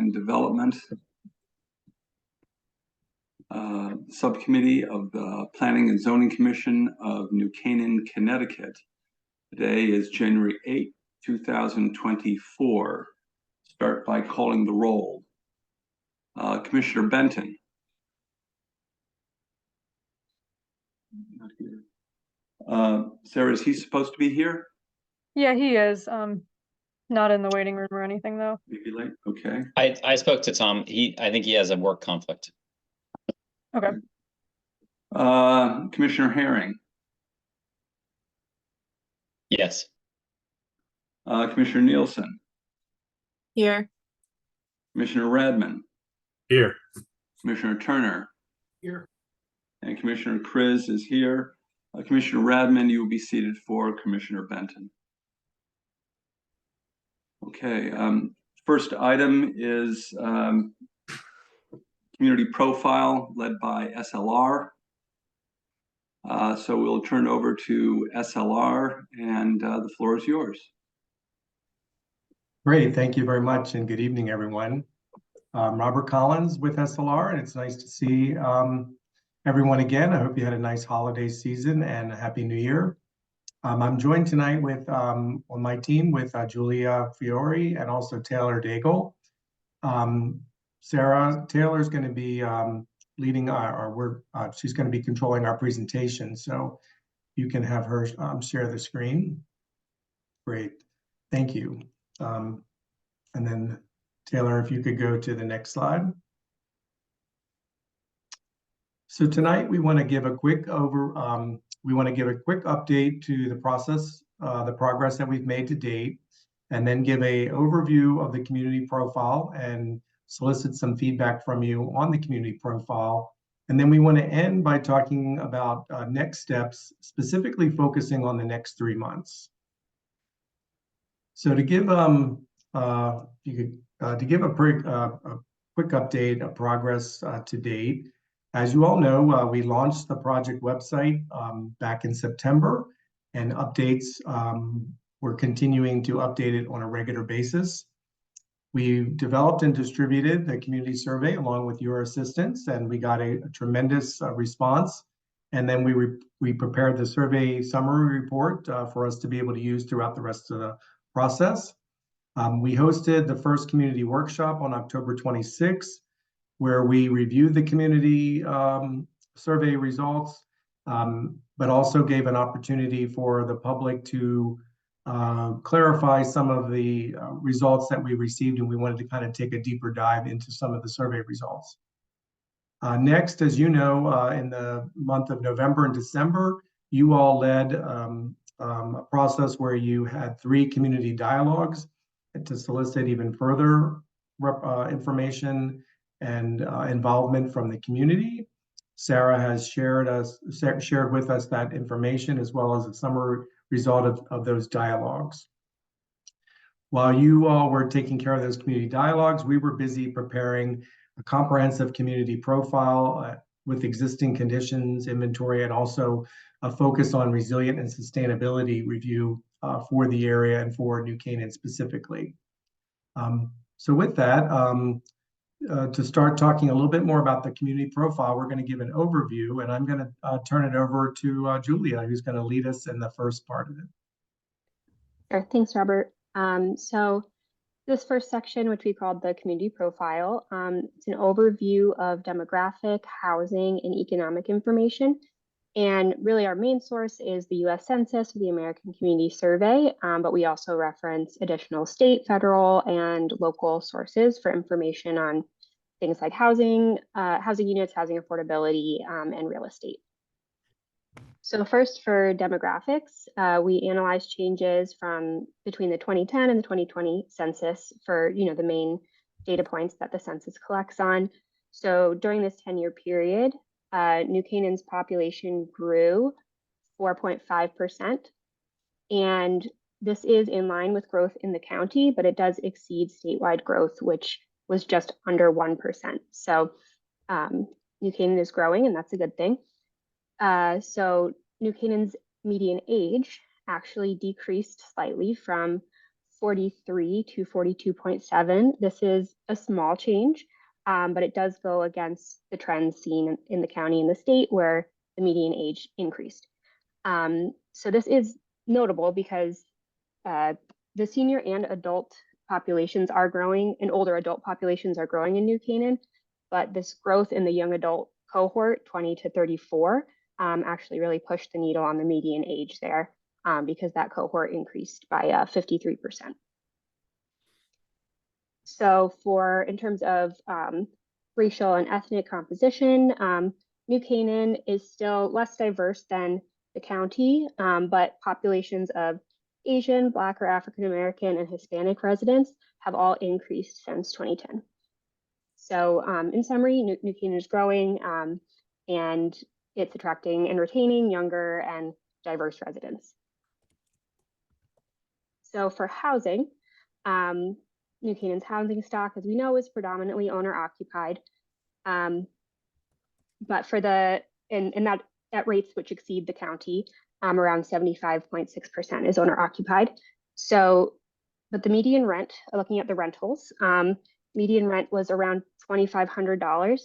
and Development Subcommittee of the Planning and Zoning Commission of New Canaan, Connecticut. Today is January 8, 2024. Start by calling the roll. Commissioner Benton. Not here. Sarah, is he supposed to be here? Yeah, he is. Not in the waiting room or anything, though. Maybe late. Okay. I spoke to Tom. I think he has a work conflict. Okay. Commissioner Herring. Yes. Commissioner Nielsen. Here. Commissioner Radman. Here. Commissioner Turner. Here. And Commissioner Kriz is here. Commissioner Radman, you will be seated for Commissioner Benton. Okay. First item is community profile led by SLR. So we'll turn over to SLR, and the floor is yours. Great, thank you very much, and good evening, everyone. Robert Collins with SLR, and it's nice to see everyone again. I hope you had a nice holiday season and a happy new year. I'm joined tonight with on my team with Julia Fiore and also Taylor Daigle. Sarah Taylor is going to be leading she's going to be controlling our presentation, so you can have her share the screen. Great, thank you. And then Taylor, if you could go to the next slide. So tonight we want to give a quick update to the process, the progress that we've made to date, and then give a overview of the community profile and solicit some feedback from you on the community profile. And then we want to end by talking about next steps, specifically focusing on the next 3 months. So to give a quick update of progress to date, as you all know, we launched the project website back in September, and updates, we're continuing to update it on a regular basis. We developed and distributed the community survey along with your assistance, and we got a tremendous response. And then we prepared the survey summary report for us to be able to use throughout the rest of the process. We hosted the first community workshop on October 26th, where we reviewed the community survey results, but also gave an opportunity for the public to clarify some of the results that we received, and we wanted to kind of take a deeper dive into some of the survey results. Next, as you know, in the month of November and December, you all led a process where you had 3 community dialogues to solicit even further information and involvement from the community. Sarah has shared with us that information, as well as a summary result of those dialogues. While you all were taking care of those community dialogues, we were busy preparing a comprehensive community profile with existing conditions, inventory, and also a focus on resilient and sustainability review for the area and for New Canaan specifically. So with that, to start talking a little bit more about the community profile, we're going to give an overview, and I'm going to turn it over to Julia, who's going to lead us in the first part of it. Sure, thanks, Robert. So this first section, which we called the community profile, it's an overview of demographic, housing, and economic information. And really our main source is the US Census or the American Community Survey, but we also reference additional state, federal, and local sources for information on things like housing, housing units, housing affordability, and real estate. So first, for demographics, we analyzed changes from between the 2010 and the 2020 census for the main data points that the census collects on. So during this 10-year period, New Canaan's population grew 4.5%, and this is in line with growth in the county, but it does exceed statewide growth, which was just under 1%. So New Canaan is growing, and that's a good thing. So New Canaan's median age actually decreased slightly from 43 to 42.7. This is a small change, but it does go against the trends seen in the county and the state where the median age increased. So this is notable because the senior and adult populations are growing, and older adult populations are growing in New Canaan, but this growth in the young adult cohort, 20 to 34, actually really pushed the needle on the median age there, because that cohort increased by 53%. So in terms of racial and ethnic composition, New Canaan is still less diverse than the county, but populations of Asian, Black or African American, and Hispanic residents have all increased since 2010. So in summary, New Canaan is growing, and it's attracting and retaining younger and diverse residents. So for housing, New Canaan's housing stock, as we know, is predominantly owner occupied. But for and that at rates which exceed the county, around 75.6% is owner occupied. So, but the median rent, looking at the rentals, median rent was around $2,500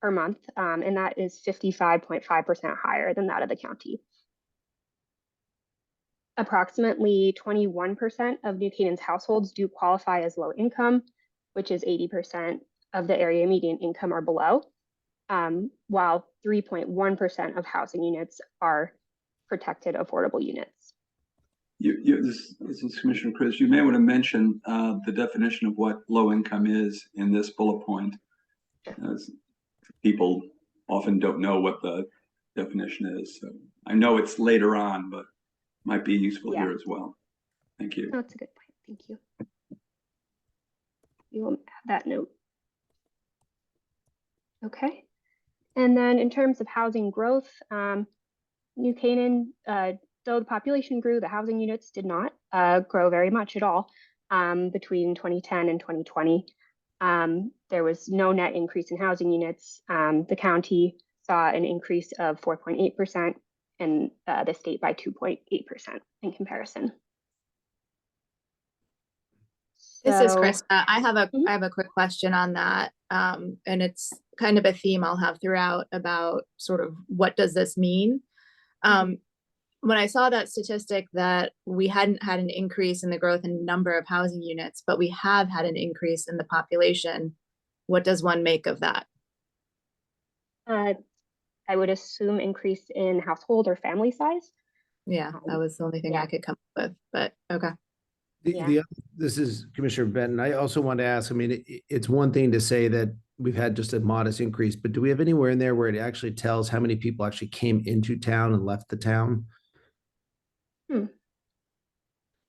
per month, and that is 55.5% higher than that of the county. Approximately 21% of New Canaan's households do qualify as low income, which is 80% of the area median income or below, while 3.1% of housing units are protected affordable units. This is Commissioner Chris. You may want to mention the definition of what low income is in this bullet point, as people often don't know what the definition is. So I know it's later on, but might be useful here as well. Thank you. That's a good point. Thank you. You will add that note. Okay. And then in terms of housing growth, New Canaan, though the population grew, the housing units did not grow very much at all between 2010 and 2020. There was no net increase in housing units. The county saw an increase of 4.8%, and the state by 2.8% in comparison. This is So- Krista. I have Mhm. a quick question on that. And it's kind of a theme I'll have throughout about sort of what does this mean? When I saw that statistic that we hadn't had an increase in the growth in number of housing units, but we have had an increase in the population, what does one make of that? I would assume increase in household or family size. Yeah, that was the only thing Yeah. I could come up with, but okay. Yeah. This is Commissioner Benton. I also want to ask, I mean, it's one thing to say that we've had just a modest increase, but do we have anywhere in there where it actually tells how many people actually came into town and left the town?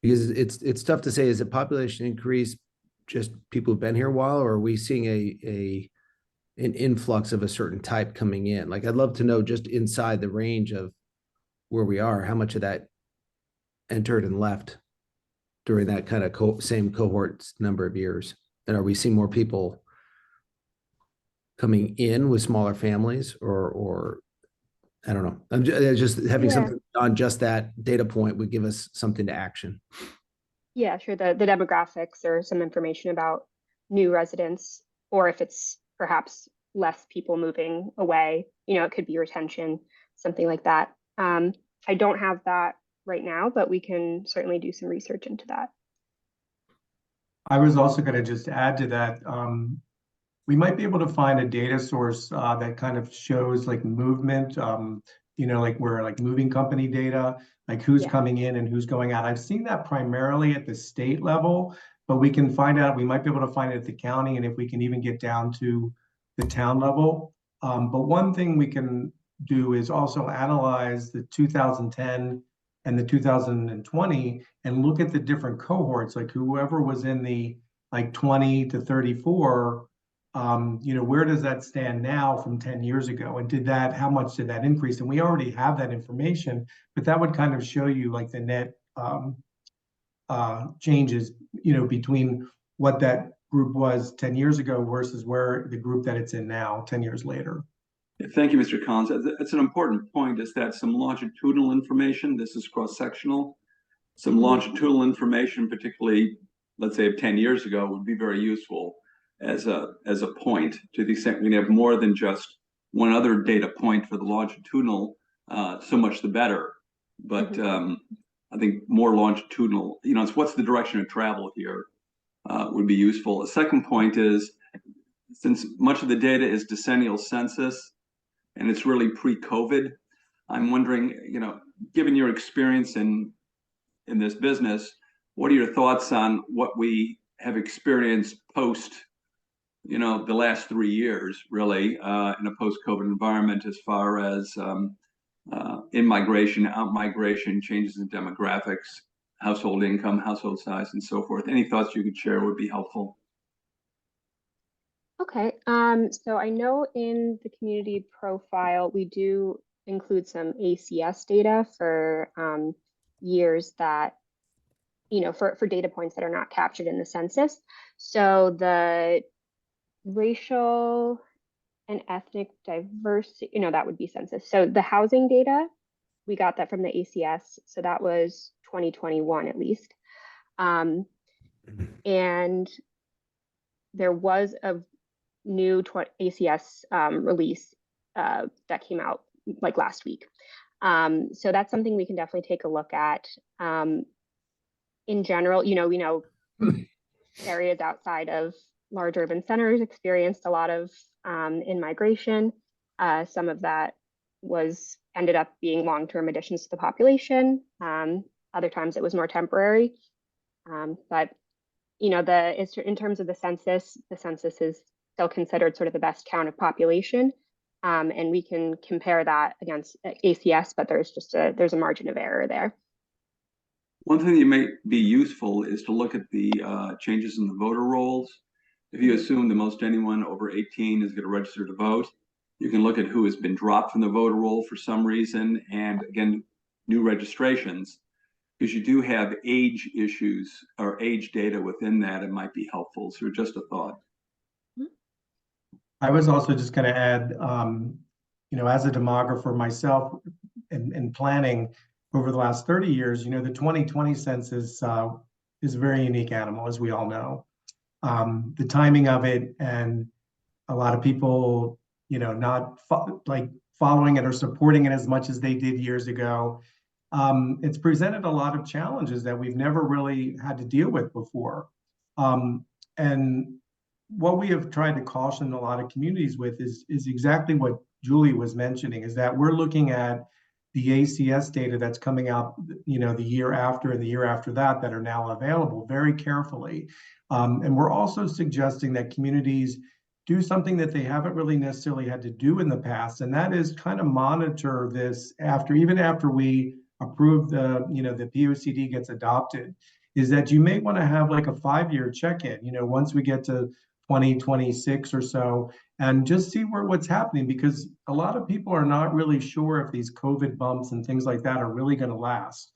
Because it's tough to say, is it population increase just people who've been here a while, or are we seeing an influx of a certain type coming in? Like, I'd love to know just inside the range of where we are, how much of that entered and left during that kind of same cohort number of years. And are we seeing more people coming in with smaller families, or I don't know. I'm just having something on just that data point would give us something to action. Yeah, sure. The demographics or some information about new residents, or if it's perhaps less people moving away, it could be retention, something like that. I don't have that right now, but we can certainly do some research into that. I was also going to just add to that. We might be able to find a data source that kind of shows like movement, like where like moving company data, like who's coming in and who's going out. I've seen that primarily at the state level, but we can find out, we might be able to find it at the county, and if we can even get down to the town level. But one thing we can do is also analyze the 2010 and the 2020 and look at the different cohorts, like whoever was in the like 20 to 34, where does that stand now from 10 years ago? And how much did that increase? And we already have that information, but that would kind of show you like the net changes, between what that group was 10 years ago versus where the group that it's in now, 10 years later. Thank you, Mr. Collins. That's an important point, is that some longitudinal information, this is cross-sectional, some longitudinal information, particularly, let's say, of 10 years ago, would be very useful as a point, to the extent we can have more than just one other data point for the longitudinal, so much the better. But I think more longitudinal, it's what's the direction of travel here, would be useful. A second point is, since much of the data is decennial census and it's really pre-COVID, I'm wondering, given your experience in this business, what are your thoughts on what we have experienced post, the last 3 years, really, in a post-COVID environment, as far as in-migration, out-migration, changes in demographics, household income, household size, and so forth? Any thoughts you could share would be helpful. Okay, so I know in the community profile, we do include some ACS data for years that, for data points that are not captured in the census. So the racial and ethnic diversity, that would be census. So the housing data, we got that from the ACS. So that was 2021 at least. And there was a new ACS release that came out like last week. So that's something we can definitely take a look at. In general, we know areas outside of large urban centers experienced a lot of in-migration. Some of that ended up being long-term additions to the population. Other times it was more temporary. But in terms of the census is still considered sort of the best count of population. And we can compare that against ACS, but there's a margin of error there. One thing that may be useful is to look at the changes in the voter rolls. If you assume that most anyone over 18 is going to register to vote, you can look at who has been dropped from the voter roll for some reason, and again, new registrations, because you do have age issues or age data within that. It might be helpful. So just a thought. I was also just going to add, as a demographer myself in planning over the last 30 years, the 2020 census is a very unique animal, as we all know. The timing of it, and a lot of people, not following it or supporting it as much as they did years ago. It's presented a lot of challenges that we've never really had to deal with before. And what we have tried to caution a lot of communities with is exactly what Julie was mentioning, is that we're looking at the ACS data that's coming out, the year after and the year after that are now available very carefully. And we're also suggesting that communities do something that they haven't really necessarily had to do in the past, and that is kind of monitor this even after we approve the POCD gets adopted, is that you may want to have like a 5-year check-in, once we get to 2026 or so, and just see what's happening, because a lot of people are not really sure if these COVID bumps and things like that are really going to last.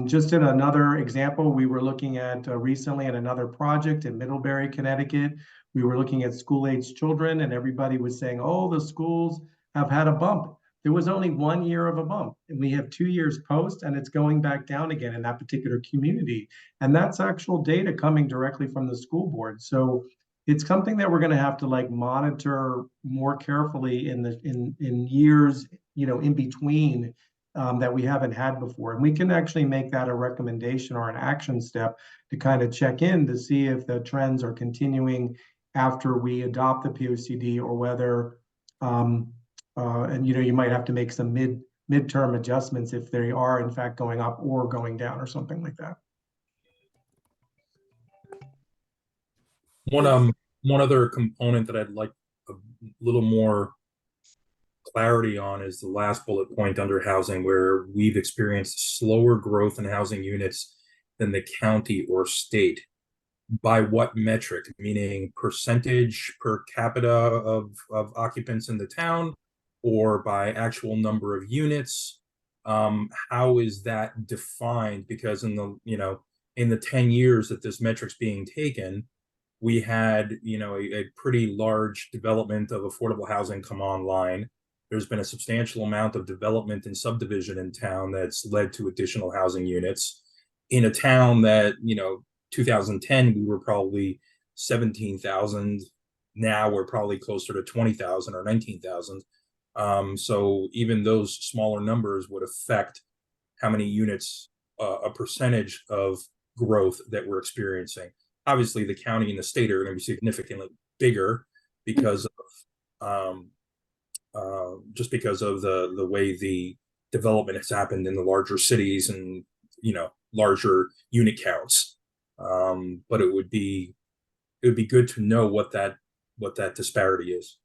Just in another example, we were looking at recently at another project in Middlebury, Connecticut. We were looking at school-aged children, and everybody was saying, oh, the schools have had a bump. There was only 1 year of a bump, and we have 2 years post, and it's going back down again in that particular community. And that's actual data coming directly from the school board. So it's something that we're going to have to monitor more carefully in years, in between, that we haven't had before. And we can actually make that a recommendation or an action step to kind of check in to see if the trends are continuing after we adopt the POCD, or whether, and you might have to make some midterm adjustments if they are in fact going up or going down or something like that. One other component that I'd like a little more clarity on is the last bullet point under housing, where we've experienced slower growth in housing units than the county or state. By what metric? Meaning percentage per capita of occupants in the town, or by actual number of units? How is that defined? Because in the 10 years that this metric's being taken, we had a pretty large development of affordable housing come online. there's been a substantial amount of development and subdivision in town that's led to additional housing units in a town that, 2010, we were probably 17,000. Now we're probably closer to 20,000 or 19,000. So even those smaller numbers would affect how many units, a percentage of growth that we're experiencing. Obviously, the county and the state are going to be significantly bigger because of just because of the way the development has happened in the larger cities and larger unit counts. But it would be good to know what that disparity is.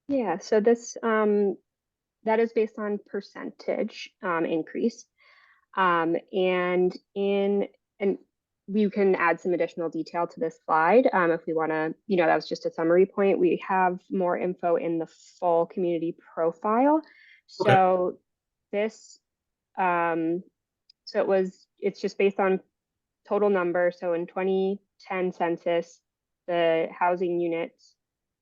Yeah, so this that is based on percentage increase. And we can add some additional detail to this slide if we want to, that was just a summary point. We have more info in the full community profile. Okay. So this, it's just based on total number. So in 2010 census, the housing units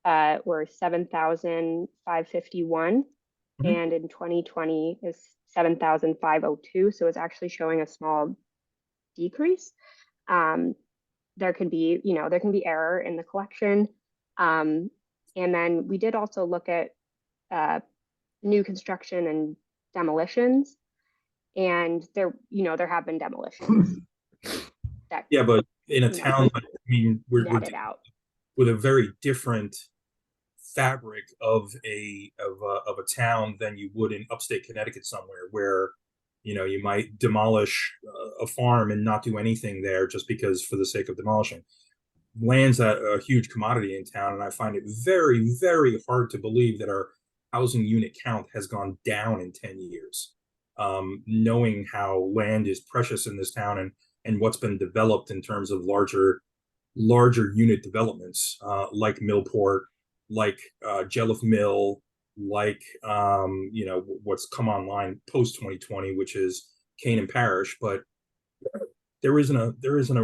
were 7,551, and in 2020 is 7,502. So it's actually showing a small decrease. There can be error in the collection. And then we did also look at new construction and demolitions, and there have been demolitions. Yeah, but in a town, we're netted out. with a very different fabric of a town than you would in upstate Connecticut somewhere, where you might demolish a farm and not do anything there just because for the sake of demolishing. Land's a huge commodity in town, and I find it very, very hard to believe that our housing unit count has gone down in 10 years. Knowing how land is precious in this town and what's been developed in terms of larger unit developments, like Millport, like Jelliff Mill, like what's come online post 2020, which is Canaan Parish. But there isn't a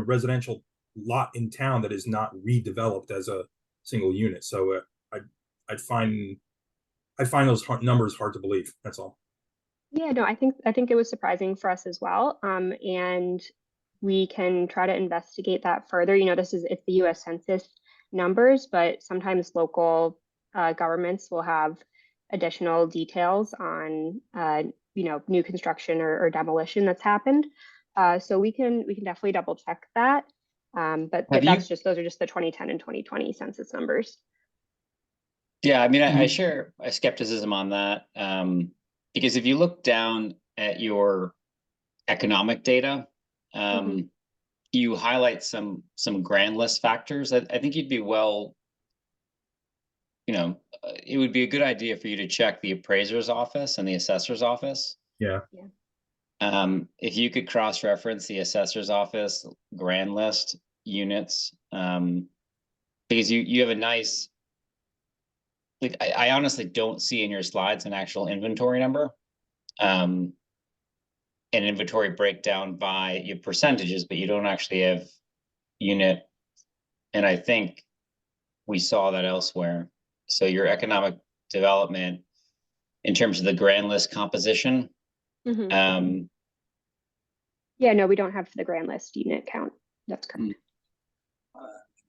residential lot in town that is not redeveloped as a single unit. So I'd find those numbers hard to believe. That's all. Yeah, no, I think it was surprising for us as well. And we can try to investigate that further. It's the US Census numbers, but sometimes local governments will have additional details on new construction or demolition that's happened. So we can definitely double check that. But those are just the 2010 and 2020 census numbers. Yeah, I share a skepticism on that, because if you look down at your economic data, you highlight some grand list factors. I think you'd be it would be a good idea for you to check the appraiser's office and the assessor's office. Yeah. If you could cross-reference the assessor's office grand list units, because you have a nice, I honestly don't see in your slides an actual inventory number, an inventory breakdown by your percentages, but you don't actually have unit. And I think we saw that elsewhere. So your economic development in terms of the grand list composition. Yeah, no, we don't have the grand list unit count. That's correct.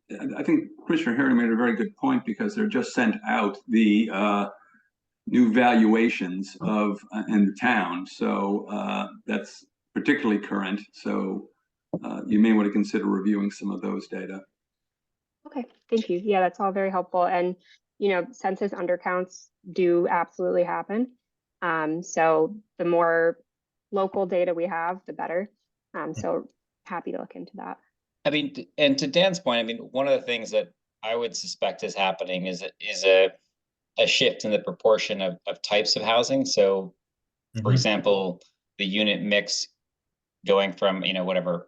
I think Commissioner Herring made a very good point, because they're just sent out the new valuations of in the town. So that's particularly current. So you may want to consider reviewing some of those data. Okay, thank you. Yeah, that's all very helpful. And census undercounts do absolutely happen. So the more local data we have, the better. So happy to look into that. And to Dan's point, one of the things that I would suspect is happening is a shift in the proportion of types of housing. So, for example, the unit mix going from 18%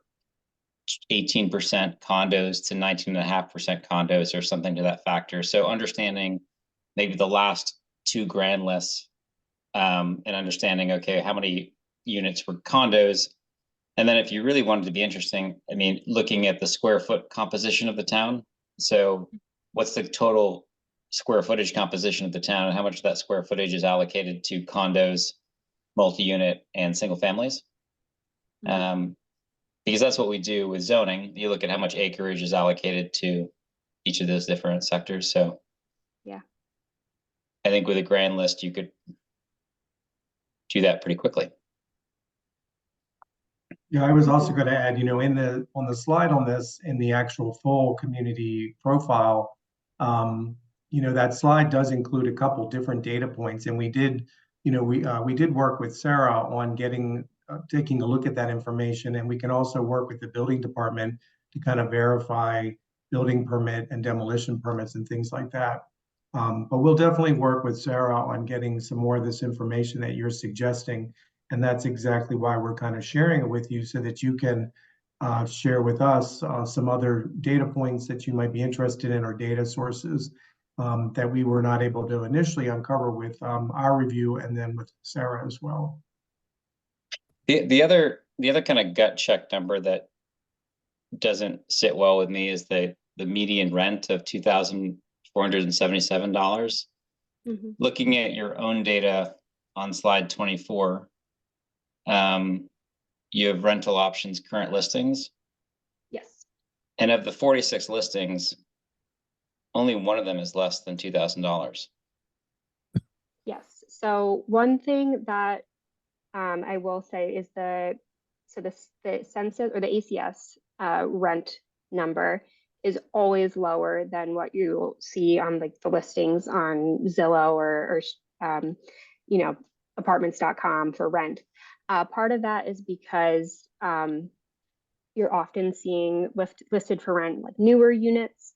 condos to 19.5% condos, or something to that factor. So understanding maybe the last two grand lists, and understanding, okay, how many units were condos. And then if you really wanted to be interesting, looking at the square foot composition of the town. So what's the total square footage composition of the town and how much of that square footage is allocated to condos, multi-unit, and single families. Because that's what we do with zoning. You look at how much acreage is allocated to each of those different sectors. So Yeah. I think with a grand list, you could do that pretty quickly. Yeah, I was also going to add, on the slide on this, in the actual full community profile, that slide does include a couple different data points, and we did work with Sarah on taking a look at that information, and we can also work with the building department to kind of verify building permit and demolition permits and things like that. But we'll definitely work with Sarah on getting some more of this information that you're suggesting. And that's exactly why we're kind of sharing it with you, so that you can share with us some other data points that you might be interested in, or data sources that we were not able to initially uncover with our review, and then with Sarah as well. The other kind of gut check number that doesn't sit well with me is the median rent of $2,477. Looking at your own data on slide 24, you have rental options current listings. Yes. And of the 46 listings, only one of them is less than $2,000. Yes. So one thing that I will say is the census, or the ACS rent number, is always lower than what you'll see on like the listings on Zillow or apartments.com for rent. Part of that is because you're often seeing listed for rent like newer units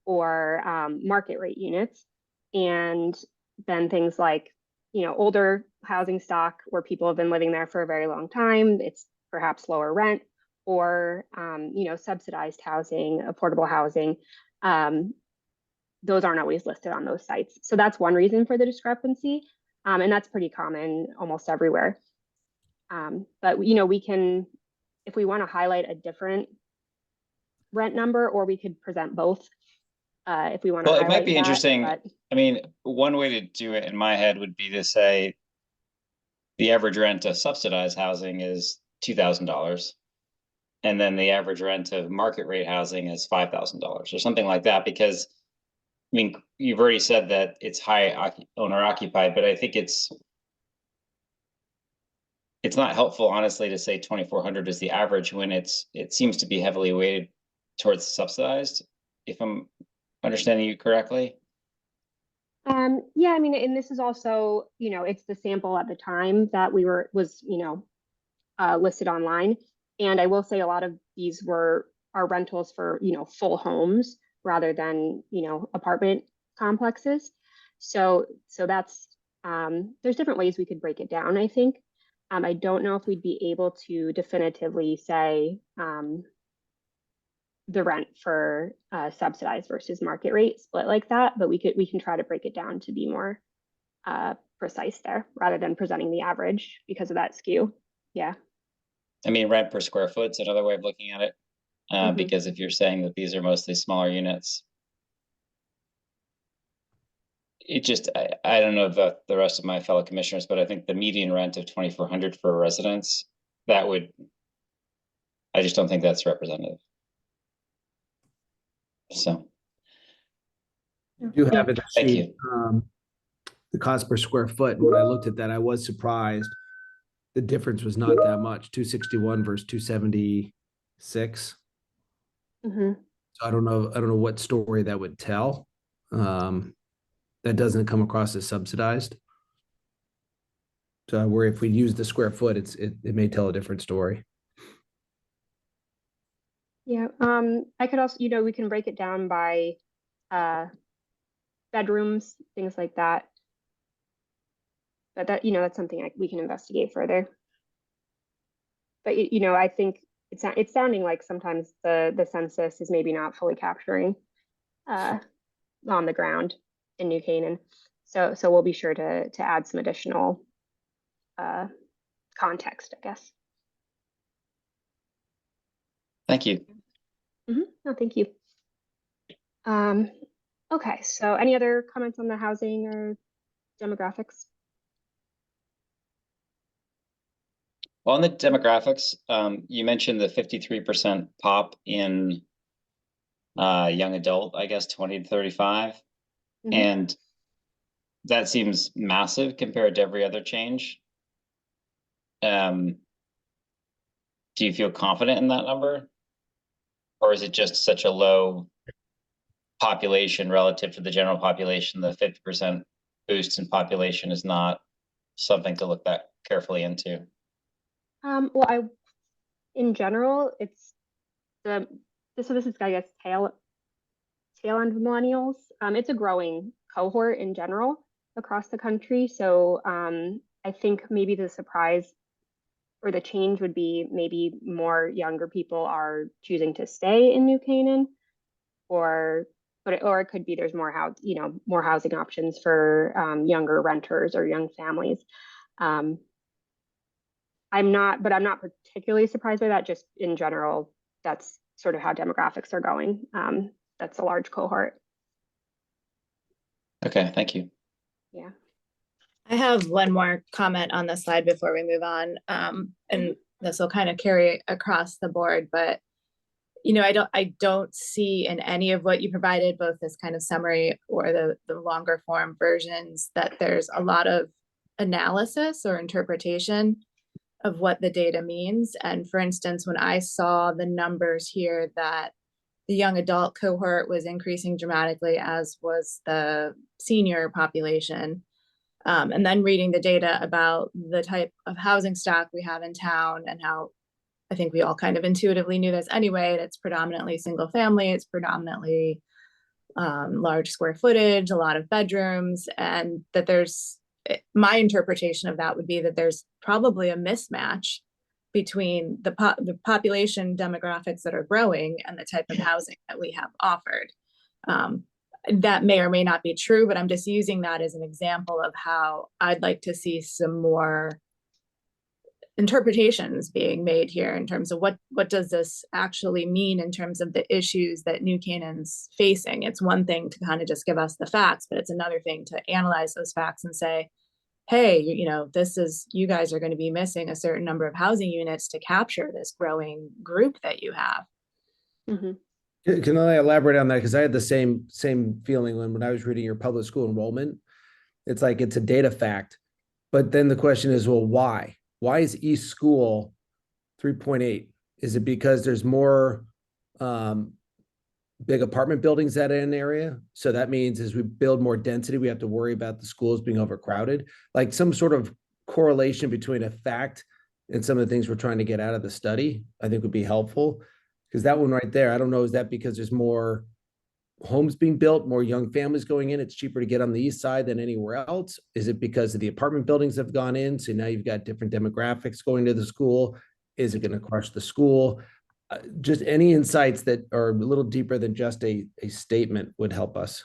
or market rate units, and then things like older housing stock where people have been living there for a very long time. It's perhaps lower rent, or subsidized housing, affordable housing. Those aren't always listed on those sites. So that's one reason for the discrepancy. And that's pretty common almost everywhere. But we can, if we want to highlight a different rent number, or we could present both if we want to. Well, it might be that, interesting. but... I mean, one way to do it in my head would be to say the average rent of subsidized housing is $2,000. And then the average rent of market rate housing is $5,000 or something like that. Because, I mean, you've already said that it's high owner occupied, but I think it's not helpful, honestly, to say 2,400 is the average when it seems to be heavily weighted towards subsidized, if I'm understanding you correctly. Yeah, I mean, and this is also, it's the sample at the time that was listed online. And I will say a lot of these are rentals for, full homes rather than, apartment complexes. So that's, there's different ways we could break it down, I think. I don't know if we'd be able to definitively say the rent for subsidized versus market rate split like that, but we can try to break it down to be more precise there, rather than presenting the average because of that skew. Yeah. I mean, rent per square foot is another way of looking at it, because if you're saying that these are mostly smaller units, it just, I don't know about the rest of my fellow commissioners, but I think the median rent of 2,400 for a residence, I just don't think that's representative. So. You do have it. Thank you. The cost per square foot. When I looked at that, I was surprised. The difference was not that much, 261 versus 276. So I don't know what story that would tell. That doesn't come across as subsidized. So I worry if we use the square foot, it may tell a different story. Yeah, I could also, we can break it down by bedrooms, things like that. But that, that's something we can investigate further. But, I think it's sounding like sometimes the census is maybe not fully capturing on the ground in New Canaan. So we'll be sure to add some additional context, I guess. Thank you. No, thank you. Okay, so any other comments on the housing or demographics? On the demographics, you mentioned the 53% pop in young adult, I guess 20 to 35. Mhm. And that seems massive compared to every other change. Do you feel confident in that number? Or is it just such a low population relative to the general population? The 50% boost in population is not something to look that carefully into. Well, in general, it's so this is, I guess, tail end of millennials. It's a growing cohort in general across the country. So I think maybe the surprise or the change would be maybe more younger people are choosing to stay in New Canaan, or it could be there's more housing options for younger renters or young families. I'm not particularly surprised by that. Just in general, that's sort of how demographics are going. That's a large cohort. Okay, thank you. Yeah. I have one more comment on the slide before we move on. And this will kind of carry across the board, but I don't see in any of what you provided, both this kind of summary or the longer form versions, that there's a lot of analysis or interpretation of what the data means. And for instance, when I saw the numbers here that the young adult cohort was increasing dramatically, as was the senior population, and then reading the data about the type of housing stock we have in town and how I think we all kind of intuitively knew this anyway, and it's predominantly single family, it's predominantly large square footage, a lot of bedrooms, and that my interpretation of that would be that there's probably a mismatch between the population demographics that are growing and the type of housing that we have offered. That may or may not be true, but I'm just using that as an example of how I'd like to see some more interpretations being made here in terms of what does this actually mean in terms of the issues that New Canaan's facing. It's one thing to kind of just give us the facts, but it's another thing to analyze those facts and say, hey, you guys are going to be missing a certain number of housing units to capture this growing group that you have. Mm-hmm. Can I elaborate on that? Because I had the same feeling when I was reading your public school enrollment. It's like it's a data fact, but then the question is, well, why? Why is East School 3.8? Is it because there's more big apartment buildings at an area? So that means as we build more density, we have to worry about the schools being overcrowded. Like some sort of correlation between a fact and some of the things we're trying to get out of the study, I think would be helpful. Because that one right there, I don't know, is that because there's more homes being built, more young families going in, it's cheaper to get on the east side than anywhere else? Is it because of the apartment buildings have gone in, so now you've got different demographics going to the school? Is it going to crush the school? Just any insights that are a little deeper than just a statement would help us.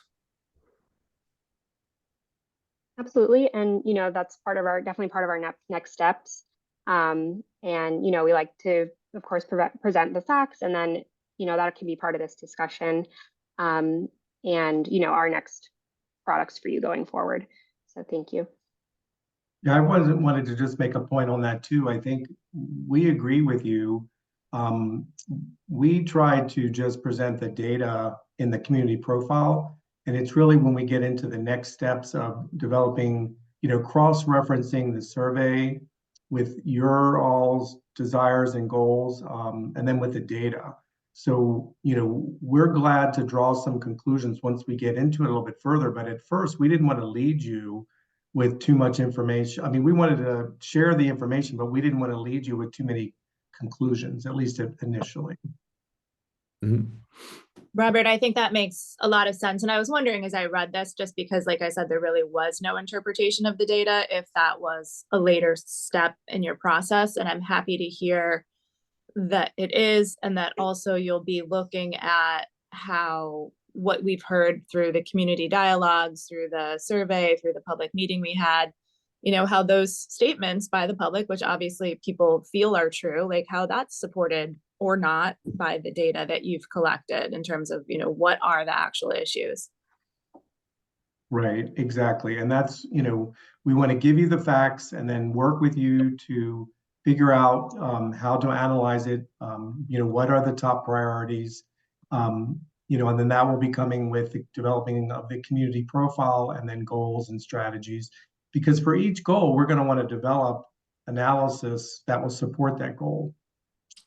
Absolutely. And, that's definitely part of our next steps. And, we like to, of course, present the facts, and then, that can be part of this discussion. And, our next products for you going forward. So thank you. Yeah, I wanted to just make a point on that too. I think we agree with you. We tried to just present the data in the community profile, and it's really when we get into the next steps of developing, cross-referencing the survey with your all's desires and goals, and then with the data. So, we're glad to draw some conclusions once we get into it a little bit further, but at first we didn't want to lead you with too much information. I mean, we wanted to share the information, but we didn't want to lead you with too many conclusions, at least initially. Mm-hmm. Robert, I think that makes a lot of sense. And I was wondering as I read this, just because, like I said, there really was no interpretation of the data, if that was a later step in your process. And I'm happy to hear that it is, and that also you'll be looking at how what we've heard through the community dialogues, through the survey, through the public meeting we had, how those statements by the public, which obviously people feel are true, like how that's supported or not by the data that you've collected in terms of, what are the actual issues. Right, exactly. And that's, we want to give you the facts and then work with you to figure out how to analyze it. What are the top priorities? And then that will be coming with the developing of the community profile and then goals and strategies. Because for each goal, we're going to want to develop analysis that will support that goal.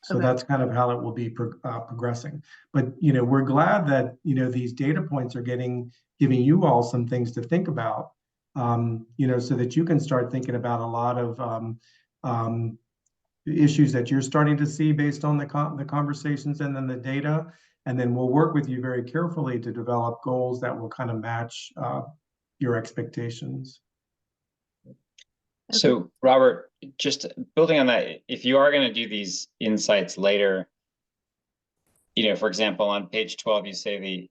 So Okay. that's kind of how it will be progressing. But, we're glad that, these data points are giving you all some things to think about, so that you can start thinking about a lot of issues that you're starting to see based on the conversations and then the data. And then we'll work with you very carefully to develop goals that will kind of match your expectations. So Robert, just building on that, if you are going to do these insights later, for example, on page 12, you say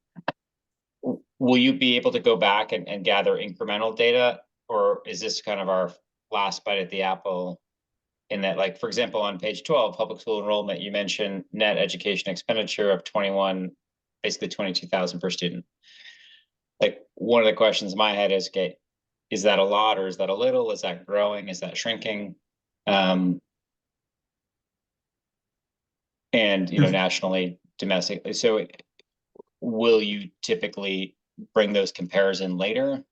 will you be able to go back and gather incremental data, or is this kind of our last bite at the apple in that, like, for example, on page 12, public school enrollment, you mentioned net education expenditure of basically 22,000 per student. Like, one of the questions in my head is, okay, is that a lot or is that a little? Is that growing? Is that shrinking? And, nationally, domestically. So will you typically bring those comparison later?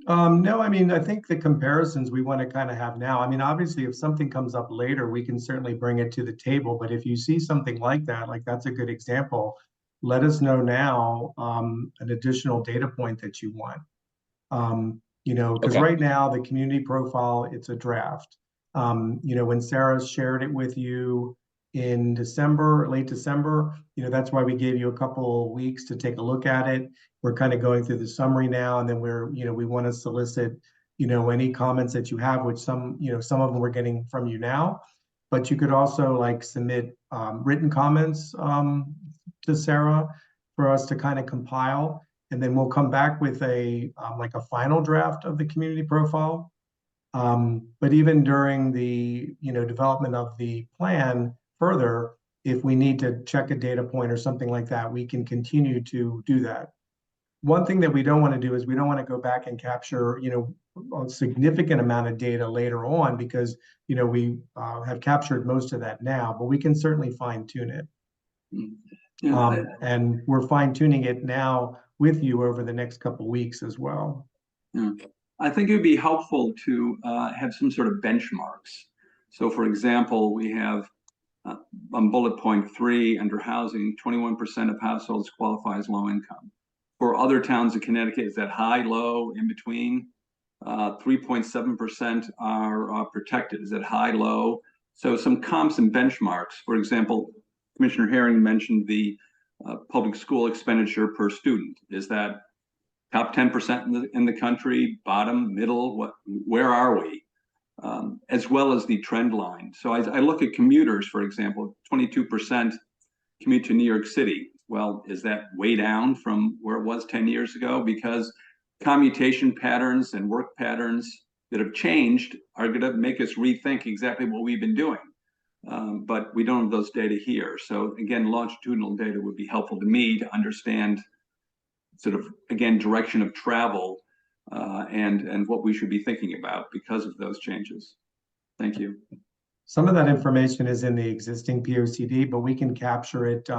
No, I mean, I think the comparisons we want to kind of have now. I mean, obviously, if something comes up later, we can certainly bring it to the table. But if you see something like that's a good example, let us know now an additional data point that you want. Because Okay. right now the community profile, it's a draft. When Sarah shared it with you in December, late December, that's why we gave you a couple weeks to take a look at it. We're kind of going through the summary now, and then we want to solicit, any comments that you have, which some of them we're getting from you now, but you could also like submit written comments to Sarah for us to kind of compile. And then we'll come back with a final draft of the community profile. But even during the development of the plan further, if we need to check a data point or something like that, we can continue to do that. One thing that we don't want to do is we don't want to go back and capture a significant amount of data later on, because we have captured most of that now, but we can certainly fine tune it. Yeah, And we're fine tuning it now with you over the next couple of weeks as well. yeah. I think it would be helpful to have some sort of benchmarks. So for example, we have on bullet point 3 under housing, 21% of households qualify as low income. For other towns in Connecticut, is that high, low, in between? 3.7% are protected. Is that high, low? So some comps and benchmarks. For example, Commissioner Herring mentioned the public school expenditure per student. Is that top 10% in the country, bottom, middle? Where are we? As well as the trend line. So I look at commuters, for example, 22% commute to New York City. Well, is that way down from where it was 10 years ago? Because commutation patterns and work patterns that have changed are going to make us rethink exactly what we've been doing. But we don't have those data here. So again, longitudinal data would be helpful to me to understand sort of, again, direction of travel and what we should be thinking about because of those changes. Thank you. Some of that information is in the existing POCD, but we can capture it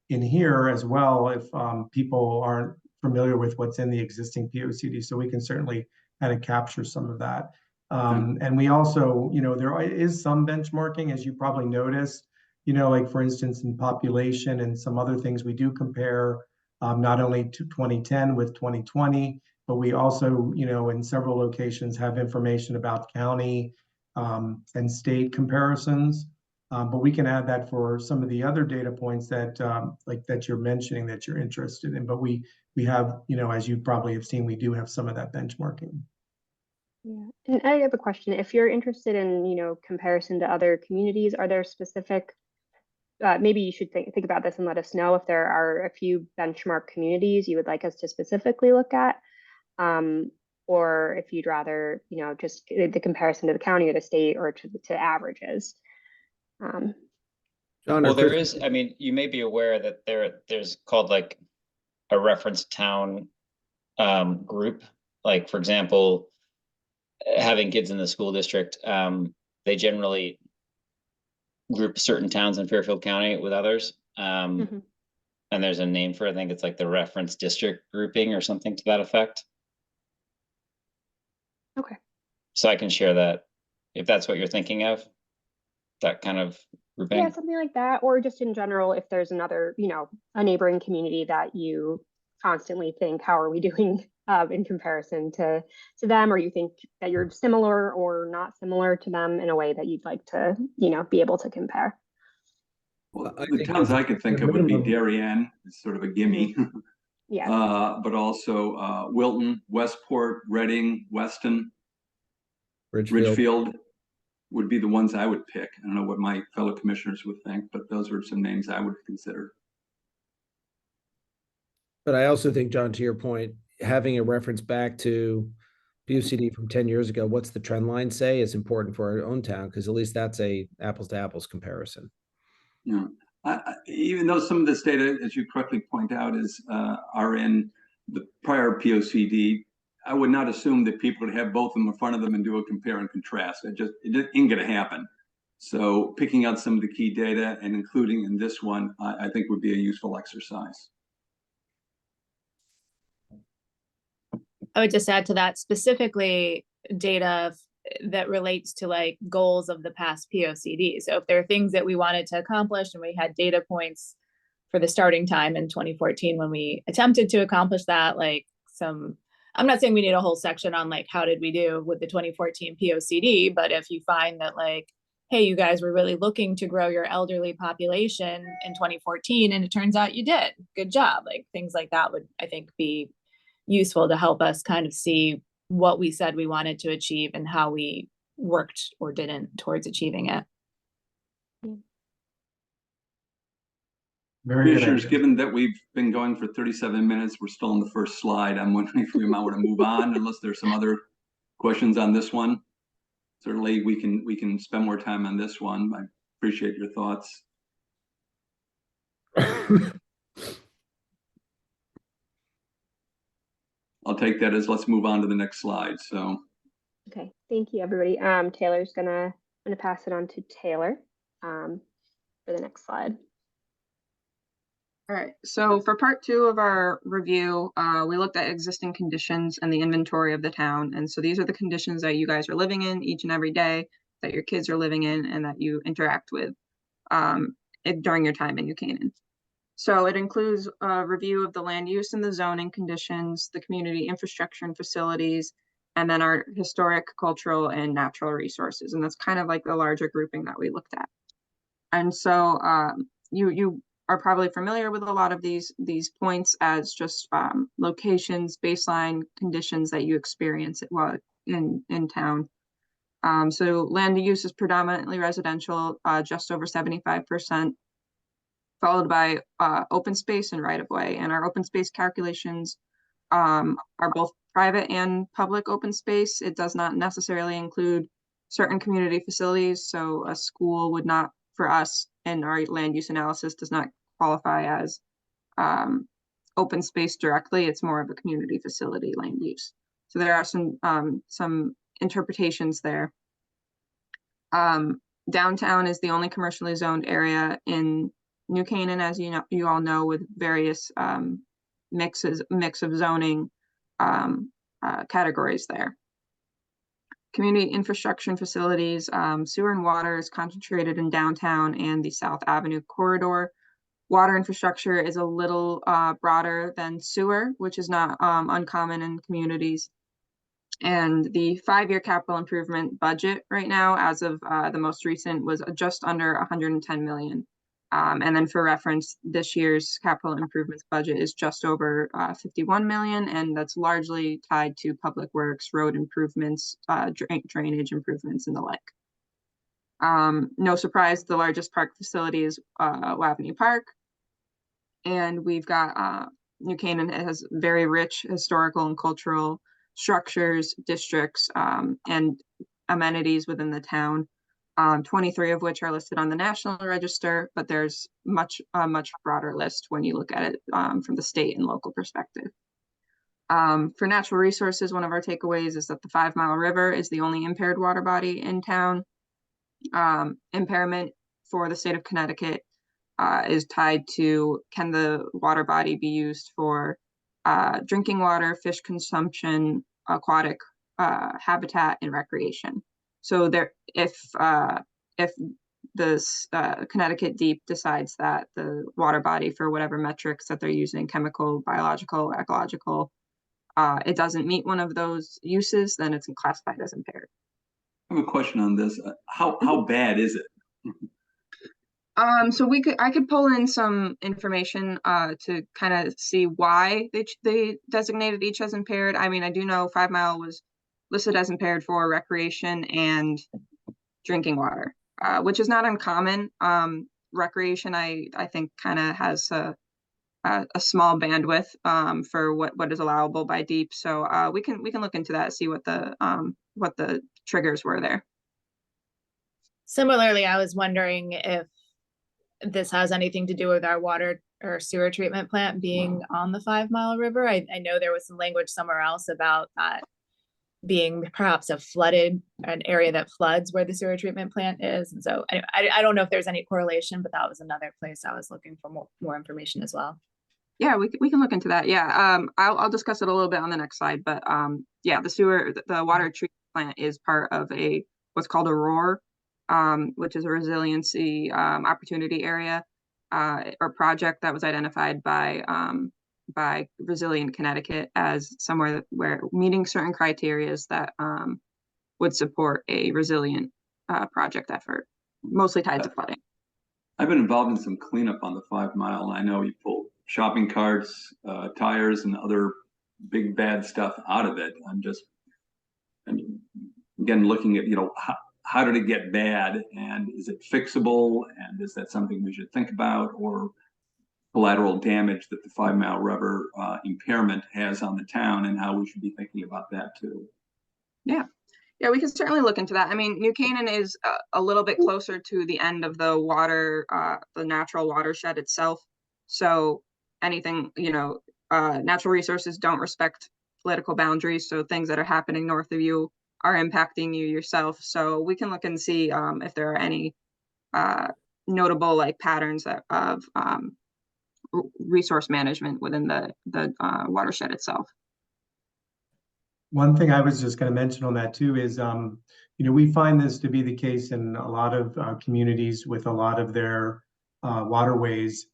in here as well if people aren't familiar with what's in the existing POCD. So we can certainly kind of capture some of that. And we also, there is some benchmarking, as you probably noticed, like for instance, in population and some other things, we do compare not only to 2010 with 2020, but we also, in several locations have information about county and state comparisons. But we can add that for some of the other data points that like that you're mentioning that you're interested in. But we have, as you probably have seen, we do have some of that benchmarking. Yeah, and I have a question. If you're interested in, comparison to other communities, are there specific, maybe you should think about this and let us know if there are a few benchmark communities you would like us to specifically look at, or if you'd rather, just the comparison to the county or the state or to averages. John, Well, or there Chris? is, I mean, you may be aware that there's called like a reference town group. Like, for example, having kids in the school district, they generally group certain towns in Fairfield County with others. Mhm. And there's a name for it. I think it's like the reference district grouping or something to that effect. Okay. So I can share that if that's what you're thinking of, that kind of grouping. Yeah, something like that, or just in general, if there's another, a neighboring community that you constantly think, how are we doing in comparison to them, or you think that you're similar or not similar to them in a way that you'd like to, be able to compare. Well, I the think towns as I could think a of would be minimum- Darien, it's sort of a gimme. Yeah. But also Wilton, Westport, Reading, Weston, Ridgefield. Ridgefield would be the ones I would pick. I don't know what my fellow commissioners would think, but those are some names I would consider. But I also think, John, to your point, having a reference back to PUCD from 10 years ago, what's the trend line say, is important for our own town, because at least that's a apples to apples comparison. Yeah, even though some of this data, as you correctly point out, are in the prior POCD, I would not assume that people would have both of them in front of them and do a compare and contrast. It ain't gonna happen. So picking out some of the key data and including in this one, I think would be a useful exercise. I would just add to that, specifically data that relates to like goals of the past POCD. So if there are things that we wanted to accomplish and we had data points for the starting time in 2014 when we attempted to accomplish that, I'm not saying we need a whole section on like how did we do with the 2014 POCD, but if you find that like, hey, you guys were really looking to grow your elderly population in 2014 and it turns out you did, good job. Like things like that would, I think, be useful to help us kind of see what we said we wanted to achieve and how we worked or didn't towards achieving it. Very good Commissioners, idea. given that we've been going for 37 minutes, we're still on the first slide. I'm wondering if we might want to move on unless there's some other questions on this one. Certainly we can spend more time on this one. I appreciate your thoughts. I'll take that as let's move on to the next slide. So Okay, thank you, everybody. Taylor's gonna pass it on to Taylor for the next slide. All right, so for part 2 of our review, we looked at existing conditions and the inventory of the town. And so these are the conditions that you guys are living in each and every day, that your kids are living in, and that you interact with during your time in New Canaan. So it includes a review of the land use and the zoning conditions, the community infrastructure and facilities, and then our historic, cultural, and natural resources. And that's kind of like the larger grouping that we looked at. And so you are probably familiar with a lot of these points as just locations, baseline conditions that you experience in town. So land use is predominantly residential, just over 75%, followed by open space and right-of-way. And our open space calculations are both private and public open space. It does not necessarily include certain community facilities. So a school would not, for us, in our land use analysis, does not qualify as open space directly. It's more of a community facility land use. So there are some interpretations there. Downtown is the only commercially zoned area in New Canaan, as you all know, with various mix of zoning categories there. Community infrastructure and facilities, sewer and water is concentrated in downtown and the South Avenue corridor. Water infrastructure is a little broader than sewer, which is not uncommon in communities. And the 5-year capital improvement budget right now, as of the most recent, was just under 110 million. And then for reference, this year's capital improvements budget is just over 51 million, and that's largely tied to public works, road improvements, drainage improvements, and the like. No surprise, the largest park facility is Waveney Park. And we've got New Canaan has very rich historical and cultural structures, districts, and amenities within the town. 23 of which are listed on the National Register, but there's a much broader list when you look at it from the state and local perspective. For natural resources, one of our takeaways is that the 5 Mile River is the only impaired water body in town. Impairment for the state of Connecticut is tied to, can the water body be used for drinking water, fish consumption, aquatic habitat, and recreation. So there, if this Connecticut Deep decides that the water body, for whatever metrics that they're using, chemical, biological, ecological, it doesn't meet one of those uses, then it's classified as impaired. I have a question on this. How bad is it? So I could pull in some information to kind of see why they designated each as impaired. I mean, I do know 5 Mile was listed as impaired for recreation and drinking water, which is not uncommon. Recreation, I think, kind of has a small bandwidth for what is allowable by DEEP. So we can look into that, see what the triggers were there. Similarly, I was wondering if this has anything to do with our water or sewer treatment plant being on the 5 Mile River. I know there was some language somewhere else about that being perhaps an area that floods where the sewer treatment plant is. And so I don't know if there's any correlation, but that was another place I was looking for more information as well. Yeah, we can look into that. Yeah, I'll discuss it a little bit on the next slide, but yeah, the water treatment plant is part of what's called a ROAR, which is a resiliency opportunity area or project that was identified by Resilient Connecticut as somewhere where meeting certain criteria that would support a resilient project effort, mostly tied to flooding. I've been involved in some cleanup on the 5 Mile, and I know you pull shopping carts, tires, and other big bad stuff out of it. And again, looking at, how did it get bad, and is it fixable, and is that something we should think about, or collateral damage that the 5 Mile River impairment has on the town, and how we should be thinking about that too. Yeah, we can certainly look into that. I mean, New Canaan is a little bit closer to the end of the the natural watershed itself. So anything, natural resources don't respect political boundaries. So things that are happening north of you are impacting you yourself. So we can look and see if there are any notable patterns of resource management within the watershed itself. One thing I was just going to mention on that too is, we find this to be the case in a lot of communities with a lot of their waterways.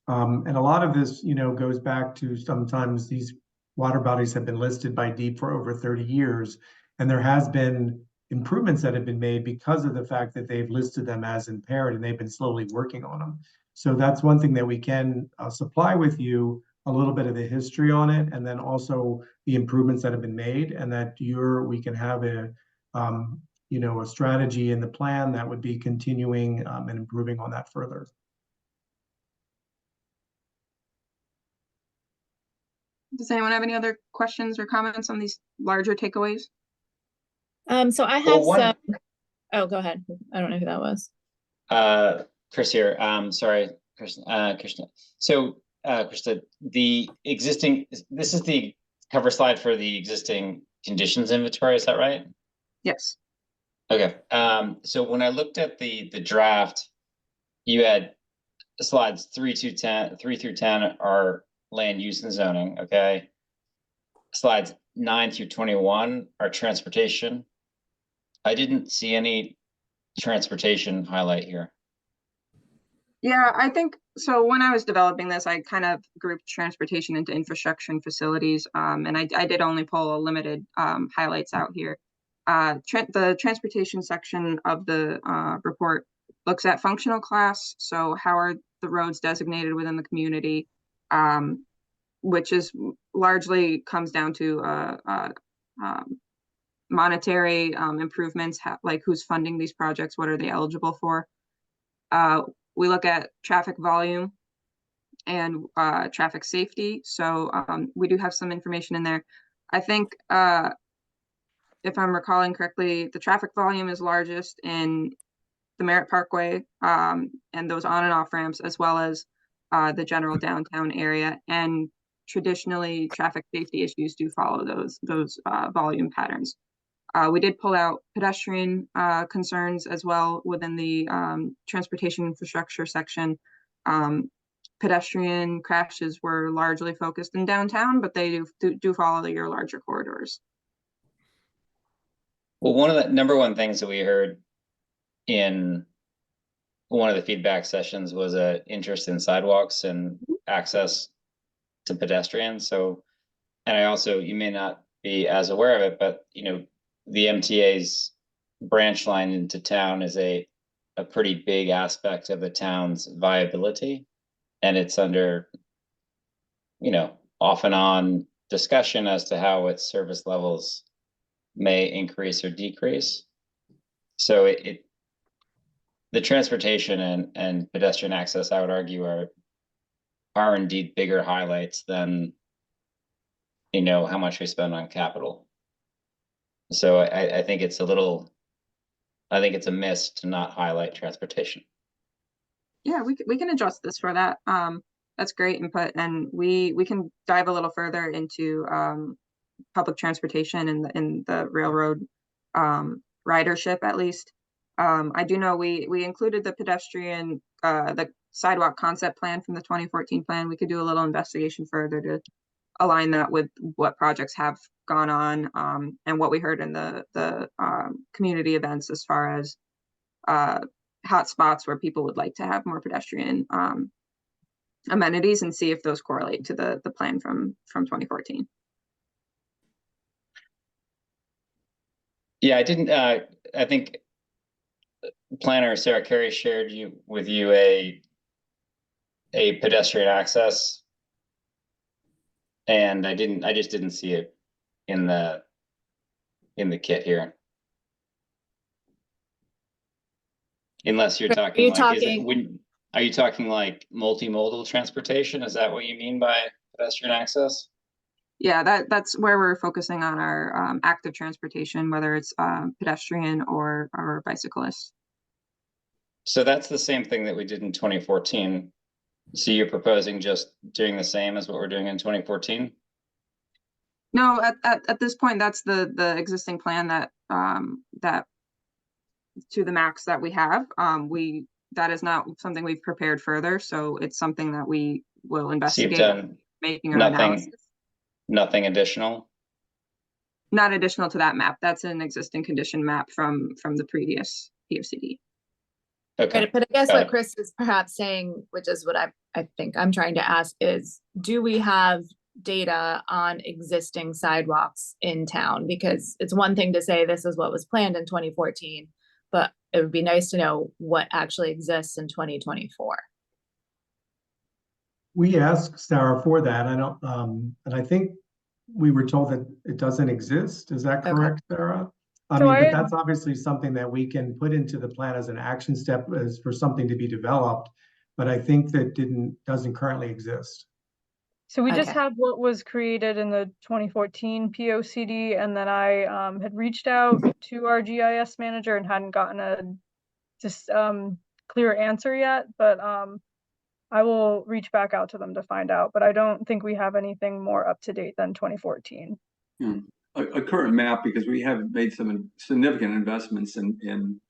And a lot of this, goes back to sometimes these water bodies have been listed by DEEP for over 30 years. And there has been improvements that have been made because of the fact that they've listed them as impaired and they've been slowly working on them. So that's one thing that we can supply with you, a little bit of the history on it, and then also the improvements that have been made, and that we can have a strategy in the plan that would be continuing and improving on that further. Does anyone have any other questions or comments on these larger takeaways? So I have some. Oh, go ahead. I don't know who that was. Chris here. Sorry, Krishna. So, Krista, this is the cover slide for the existing conditions inventory. Is that right? Yes. Okay. So when I looked at the draft, you had slides 3 through 10 are land use and zoning. Okay. Slides 9 through 21 are transportation. I didn't see any transportation highlight here. Yeah, I think so. When I was developing this, I kind of grouped transportation into infrastructure and facilities, and I did only pull a limited highlights out here. The transportation section of the report looks at functional class. So how are the roads designated within the community, which is largely comes down to monetary improvements, like who's funding these projects, what are they eligible for. We look at traffic volume and traffic safety. So we do have some information in there. I think if I'm recalling correctly, the traffic volume is largest in the Merritt Parkway, and those on and off ramps, as well as the general downtown area. And traditionally, traffic safety issues do follow those volume patterns. We did pull out pedestrian concerns as well within the transportation infrastructure section. Pedestrian crashes were largely focused in downtown, but they do follow your larger corridors. Well, one of the number one things that we heard in one of the feedback sessions was a interest in sidewalks and access to pedestrians. So, and I also, you may not be as aware of it, but you know, the MTA's branch line into town is a pretty big aspect of the town's viability. And it's under, you know, off and on discussion as to how its service levels may increase or decrease. So the transportation and pedestrian access, I would argue, are indeed bigger highlights than, you know, how much we spend on capital. So I think it's I think it's a miss to not highlight transportation. Yeah, we can adjust this for that. That's great input, and we can dive a little further into public transportation and the railroad ridership at least. I do know we included the pedestrian the sidewalk concept plan from the 2014 plan. We could do a little investigation further to align that with what projects have gone on and what we heard in the community events as far as hot spots where people would like to have more pedestrian amenities, and see if those correlate to the plan from 2014. Yeah, I didn't. I think planner Sarah Carey shared with you a pedestrian access, and I just didn't see it in the kit here. Unless you're talking are you talking like multimodal transportation? Is that what you mean by pedestrian access? Yeah, that's where we're focusing on our active transportation, whether it's pedestrian or bicyclists. So that's the same thing that we did in 2014. So you're proposing just doing the same as what we're doing in 2014? No, at this point, that's the existing plan that to the max that we have. That is not something we've prepared further, so it's something that we will investigate. So you've done making our analysis. Nothing additional? Not additional to that map. That's an existing condition map from the previous POCD. Okay. But I guess what Chris is perhaps saying, which is what I think I'm trying to ask, is do we have data on existing sidewalks in town? Because it's one thing to say this is what was planned in 2014, but it would be nice to know what actually exists in 2024. We asked Sarah for that. And I think we were told that it doesn't exist. Is that correct, Sarah? But that's obviously something that we can put into the plan as an action step as for something to be developed. But I think that doesn't currently exist. So we just have what was created in the 2014 POCD, and then I had reached out to our GIS manager and hadn't gotten a clear answer yet, but I will reach back out to them to find out, but I don't think we have anything more up to date than 2014. A current map, because we have made some significant investments in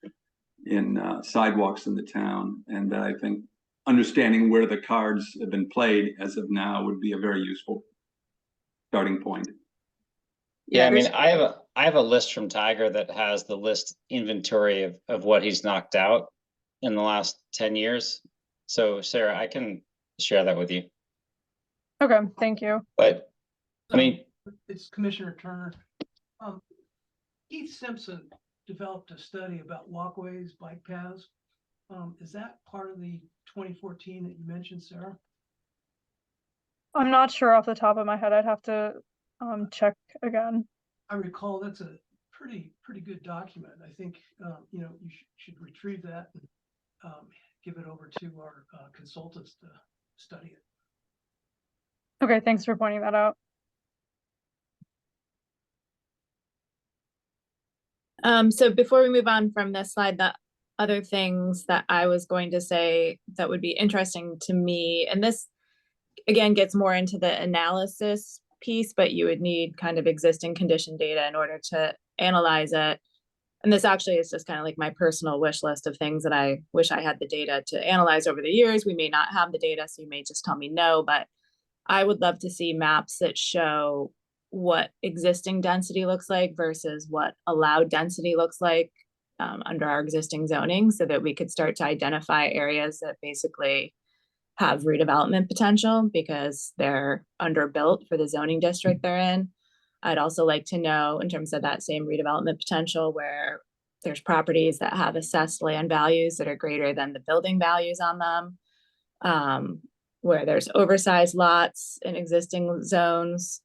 sidewalks in the town, and I think understanding where the cards have been played as of now would be a very useful starting point. Yeah, I mean, I have a list from Tiger that has the list inventory of what he's knocked out in the last 10 years. So Sarah, I can share that with you. Okay, thank you. But I mean, it's Commissioner Turner. Keith Simpson developed a study about walkways, bike paths. Is that part of the 2014 that you mentioned, Sarah? I'm not sure off the top of my head. I'd have to check again. I recall that's a pretty good document. I think you should retrieve that and give it over to our consultants to study it. Okay, thanks for pointing that out. So before we move on from this slide, other things that I was going to say that would be interesting to me, and this again gets more into the analysis piece, but you would need kind of existing condition data in order to analyze it. And this actually is just kind of like my personal wish list of things that I wish I had the data to analyze over the years. We may not have the data, so you may just tell me no, but I would love to see maps that show what existing density looks like versus what allowed density looks like under our existing zoning, so that we could start to identify areas that basically have redevelopment potential because they're underbuilt for the zoning district they're in. I'd also like to know, in terms of that same redevelopment potential, where there's properties that have assessed land values that are greater than the building values on them, where there's oversized lots in existing zones.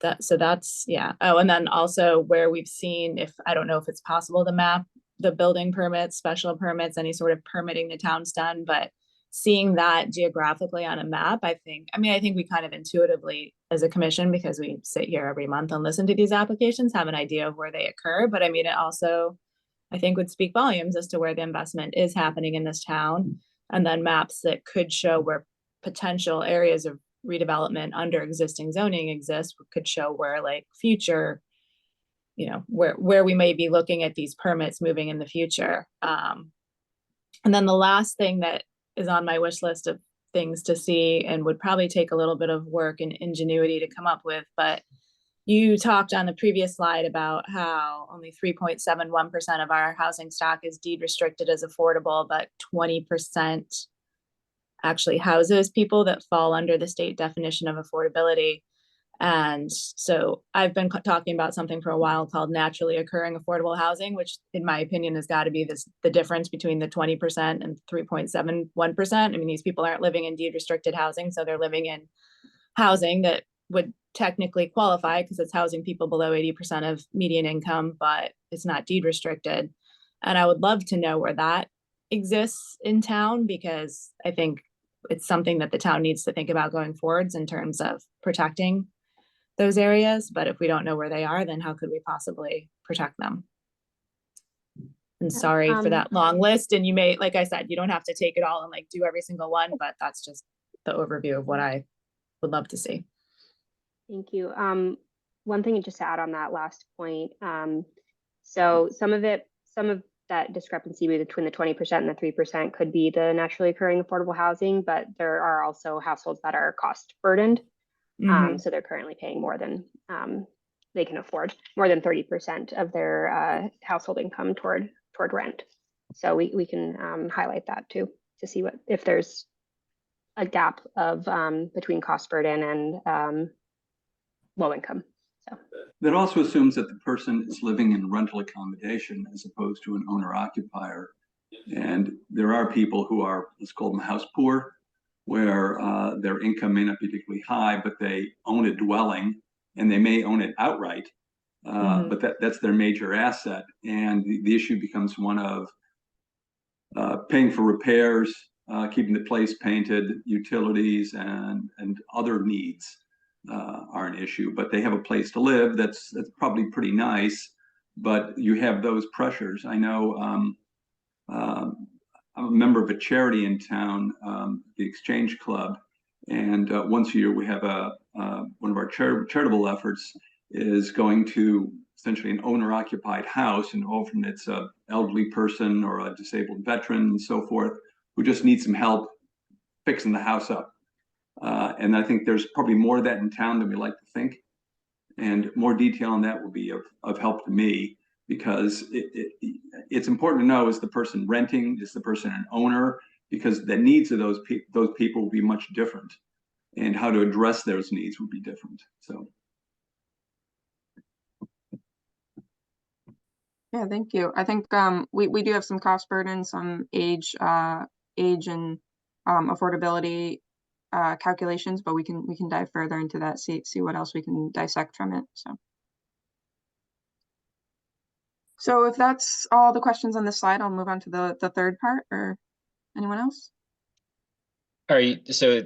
That's, yeah. Oh, and then also where we've seen, if, I don't know if it's possible to map the building permits, special permits, any sort of permitting the town's done, but seeing that geographically on a map, I think we kind of intuitively as a commission, because we sit here every month and listen to these applications, have an idea of where they occur. But I mean, it also, I think, would speak volumes as to where the investment is happening in this town. And then maps that could show where potential areas of redevelopment under existing zoning exist, could show where like future, you know, where we may be looking at these permits moving in the future. And then the last thing that is on my wish list of things to see, and would probably take a little bit of work and ingenuity to come up with, but you talked on the previous slide about how only 3.71% of our housing stock is deed restricted as affordable, but 20% actually houses people that fall under the state definition of affordability. And so I've been talking about something for a while called naturally occurring affordable housing, which in my opinion has got to be the difference between the 20% and 3.71%. I mean, these people aren't living in deed restricted housing, so they're living in housing that would technically qualify because it's housing people below 80% of median income, but it's not deed restricted. And I would love to know where that exists in town, because I think it's something that the town needs to think about going forwards in terms of protecting those areas. But if we don't know where they are, then how could we possibly protect them? And sorry for that long list. And you may, like I said, you don't have to take it all and like do every single one, but that's just the overview of what I would love to see. Thank you. One thing just to add on that last point. So some of that discrepancy between the 20% and the 3% could be the naturally occurring affordable housing, but there are also households that are cost burdened. So they're currently paying more than they can afford, more than 30% of their household income toward rent. So we can highlight that too, to see if there's a gap of between cost burden and low income. So that also assumes that the person is living in rental accommodation as opposed to an owner occupier. And there are people who are, let's call them house poor, where their income may not be particularly high, but they own a dwelling and they may own it outright, but that's their major asset. And the issue becomes one of paying for repairs, keeping the place painted, utilities, and other needs are an issue. But they have a place to live that's probably pretty nice, but you have those pressures. I know I'm a member of a charity in town, the Exchange Club, and once a year we have one of our charitable efforts is going to essentially an owner-occupied house, and often it's an elderly person or a disabled veteran and so forth who just needs some help fixing the house up. And I think there's probably more of that in town than we like to think, and more detail on that will be of help to me. Because it's important to know, is the person renting, is the person an owner? Because the needs of those people will be much different, and how to address those needs will be different. So. Yeah, thank you. I think we do have some cost burden, some age and affordability calculations, but we can dive further into that, see what else we can dissect from it. So if that's all the questions on this slide, I'll move on to the third part, or anyone else? So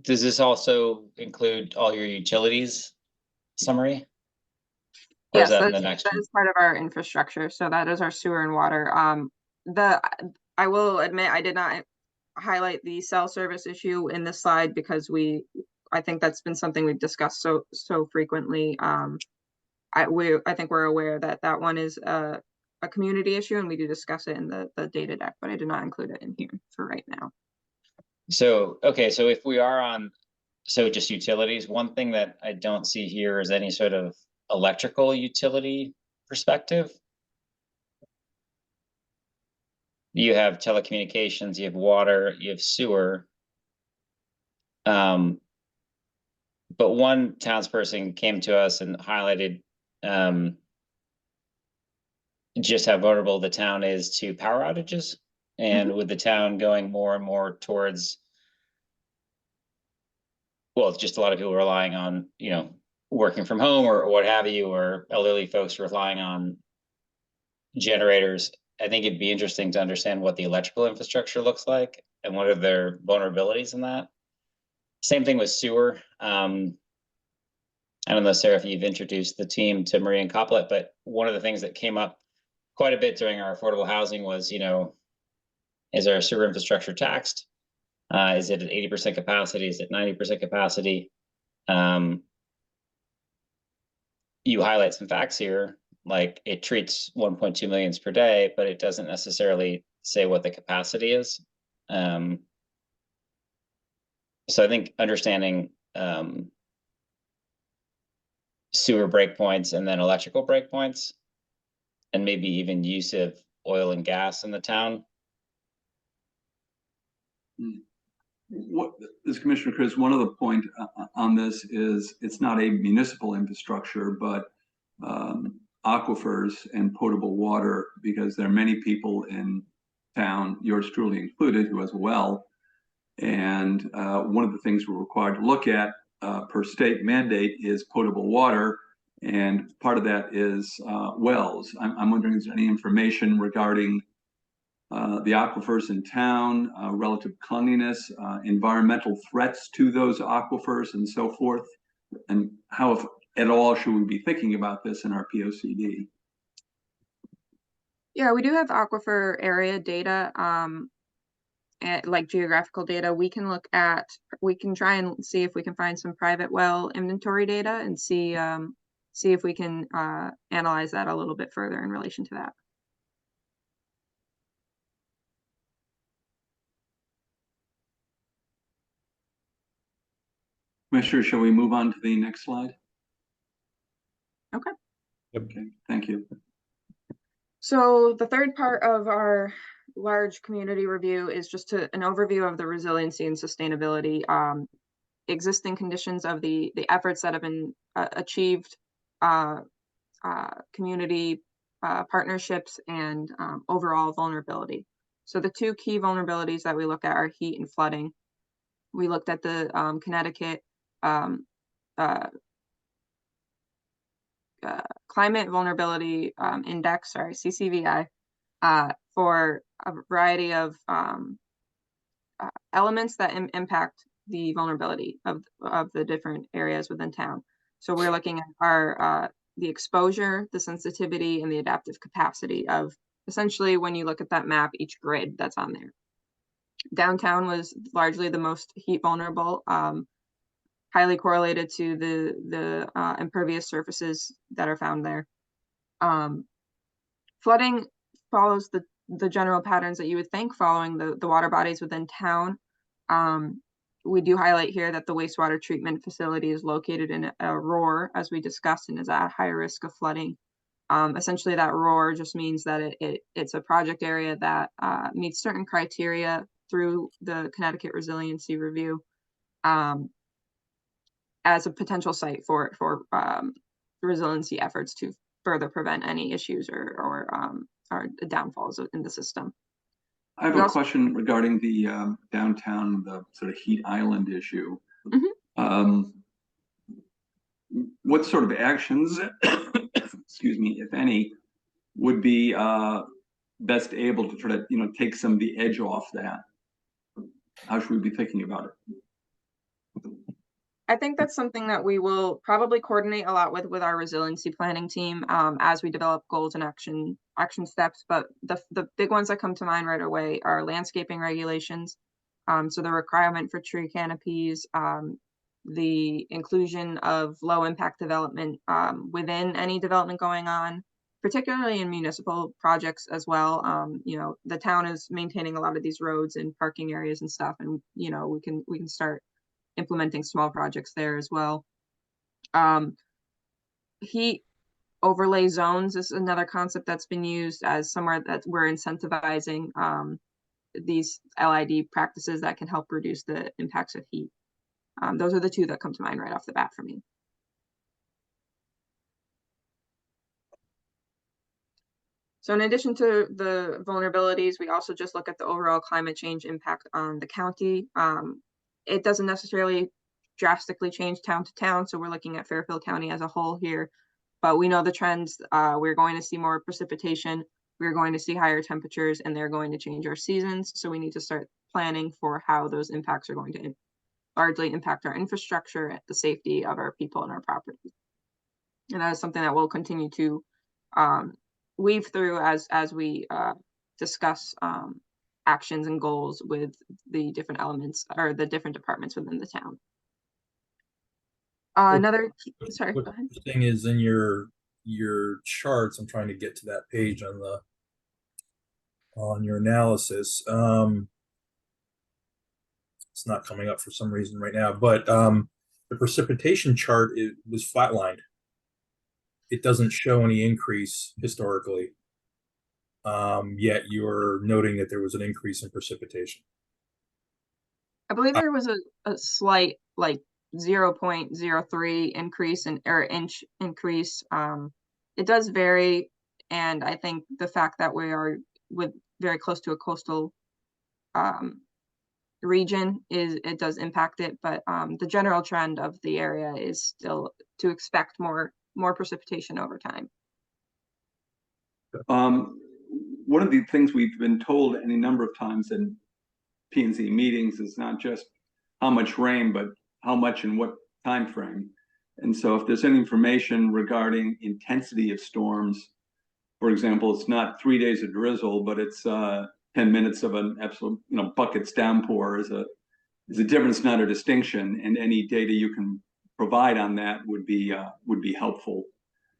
does this also include all your utilities summary? Or Yes, is that in the that's, next that one? is part of our infrastructure. So that is our sewer and water. I will admit, I did not highlight the cell service issue in this slide because I think that's been something we've discussed so frequently. I think we're aware that that one is a community issue, and we do discuss it in the data deck, but I did not include it in here for right now. So, okay, so if we are on, so just utilities, one thing that I don't see here is any sort of electrical utility perspective. You have telecommunications, you have water, you have sewer. But one townsperson came to us and highlighted just how vulnerable the town is to power outages. And with the town going more and more towards, well, it's just a lot of people relying on, you know, working from home or what have you, or elderly folks relying on generators. I think it'd be interesting to understand what the electrical infrastructure looks like and what are their vulnerabilities in that. Same thing with sewer. I don't know, Sarah, if you've introduced the team to Marie and Coplet, but one of the things that came up quite a bit during our affordable housing was, you know, is our sewer infrastructure taxed? Is it at 80% capacity? Is it 90% capacity? You highlight some facts here, like it treats 1.2 millions per day, but it doesn't necessarily say what the capacity is. So I think understanding sewer breakpoints and then electrical breakpoints, and maybe even use of oil and gas in the town. What is Commissioner Chris? One of the point on this is it's not a municipal infrastructure, but aquifers and potable water, because there are many people in town, yours truly included, who has a well. And one of the things we're required to look at per state mandate is potable water. And part of that is wells. I'm wondering, is there any information regarding the aquifers in town, relative cleanliness, environmental threats to those aquifers and so forth? And how, if at all, should we be thinking about this in our POCD? Yeah, we do have aquifer area data, like geographical data. We can try and see if we can find some private well inventory data and see if we can analyze that a little bit further in relation to that. Commissioner, shall we move on to the next slide? Okay. Okay, thank you. So the third part of our large community review is just an overview of the resiliency and sustainability, existing conditions of the efforts that have been achieved, community partnerships, and overall vulnerability. So the two key vulnerabilities that we look at are heat and flooding. We looked at the Connecticut Climate Vulnerability Index, CCVI, for a variety of elements that impact the vulnerability of the different areas within town. So we're looking at the exposure, the sensitivity, and the adaptive capacity of, essentially, when you look at that map, each grid that's on there. Downtown was largely the most heat vulnerable, highly correlated to the impervious surfaces that are found there. Flooding follows the general patterns that you would think following the water bodies within town. We do highlight here that the wastewater treatment facility is located in a ROAR, as we discussed, and is at higher risk of flooding. Essentially, that ROAR just means that it's a project area that meets certain criteria through the Connecticut Resiliency Review as a potential site for resiliency efforts to further prevent any issues or downfalls in the system. I have a question regarding the downtown, the sort of heat island issue. What sort of actions, excuse me, if any, would be best able to try to, take some of the edge off that? How should we be thinking about it? I think that's something that we will probably coordinate a lot with our resiliency planning team as we develop goals and action steps. But the big ones that come to mind right away are landscaping regulations. So the requirement for tree canopies, the inclusion of low impact development within any development going on, particularly in municipal projects as well. You know, the town is maintaining a lot of these roads and parking areas and stuff, and you know, we can start implementing small projects there as well. Heat overlay zones is another concept that's been used as somewhere that we're incentivizing these LID practices that can help reduce the impacts of heat. Those are the two that come to mind right off the bat for me. So in addition to the vulnerabilities, we also just look at the overall climate change impact on the county. It doesn't necessarily drastically change town to town, so we're looking at Fairfield County as a whole here. But we know the trends. We're going to see more precipitation. We're going to see higher temperatures, and they're going to change our seasons. So we need to start planning for how those impacts are going to largely impact our infrastructure, the safety of our people and our properties. And that is something that we'll continue to weave through as we discuss actions and goals with the different elements or the different departments within the town. Another, sorry, go ahead. The thing is in your charts, I'm trying to get to that page on your analysis. It's not coming up for some reason right now, but the precipitation chart, it was flatlined. It doesn't show any increase historically. Yet you're noting that there was an increase in precipitation. I believe there was a slight like 0.03 increase or inch increase. It does vary, and I think the fact that we are very close to a coastal region it does impact it, but the general trend of the area is still to expect more precipitation over time. One of the things we've been told any number of times in P&Z meetings is not just how much rain, but how much and what time frame. And so if there's any information regarding intensity of storms, for example, it's not 3 days of drizzle, but it's 10 minutes of an absolute, buckets downpour is a difference, not a distinction. And any data you can provide on that would be helpful.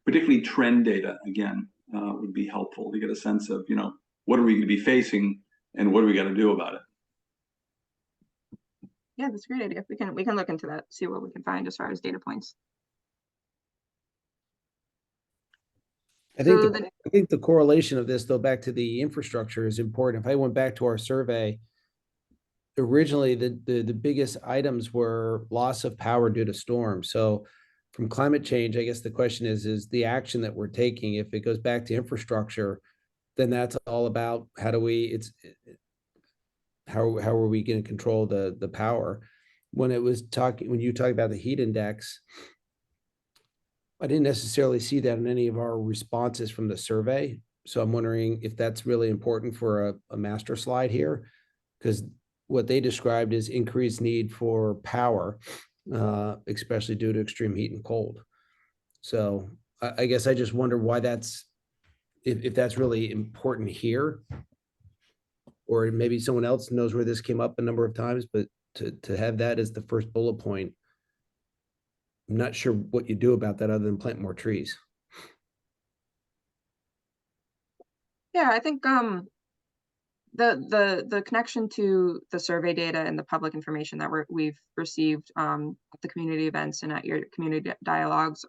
Particularly trend data, again, would be helpful to get a sense of, what are we going to be facing and what are we going to do about it? Yeah, that's a great idea. We can look into that, see what we can find as far as data points. I think the correlation of this, though, back to the infrastructure is important. If I went back to our survey, originally the biggest items were loss of power due to storms. So from climate change, I guess the question is the action that we're taking, if it goes back to infrastructure, then that's all about how are we going to control the power? When you talk about the heat index, I didn't necessarily see that in any of our responses from the survey. So I'm wondering if that's really important for a master slide here, because what they described is increased need for power, especially due to extreme heat and cold. So I guess I just wonder why if that's really important here, or maybe someone else knows where this came up a number of times, but to have that as the first bullet point, I'm not sure what you do about that other than plant more trees. Yeah, I think the connection to the survey data and the public information that we've received at the community events and at your community dialogues,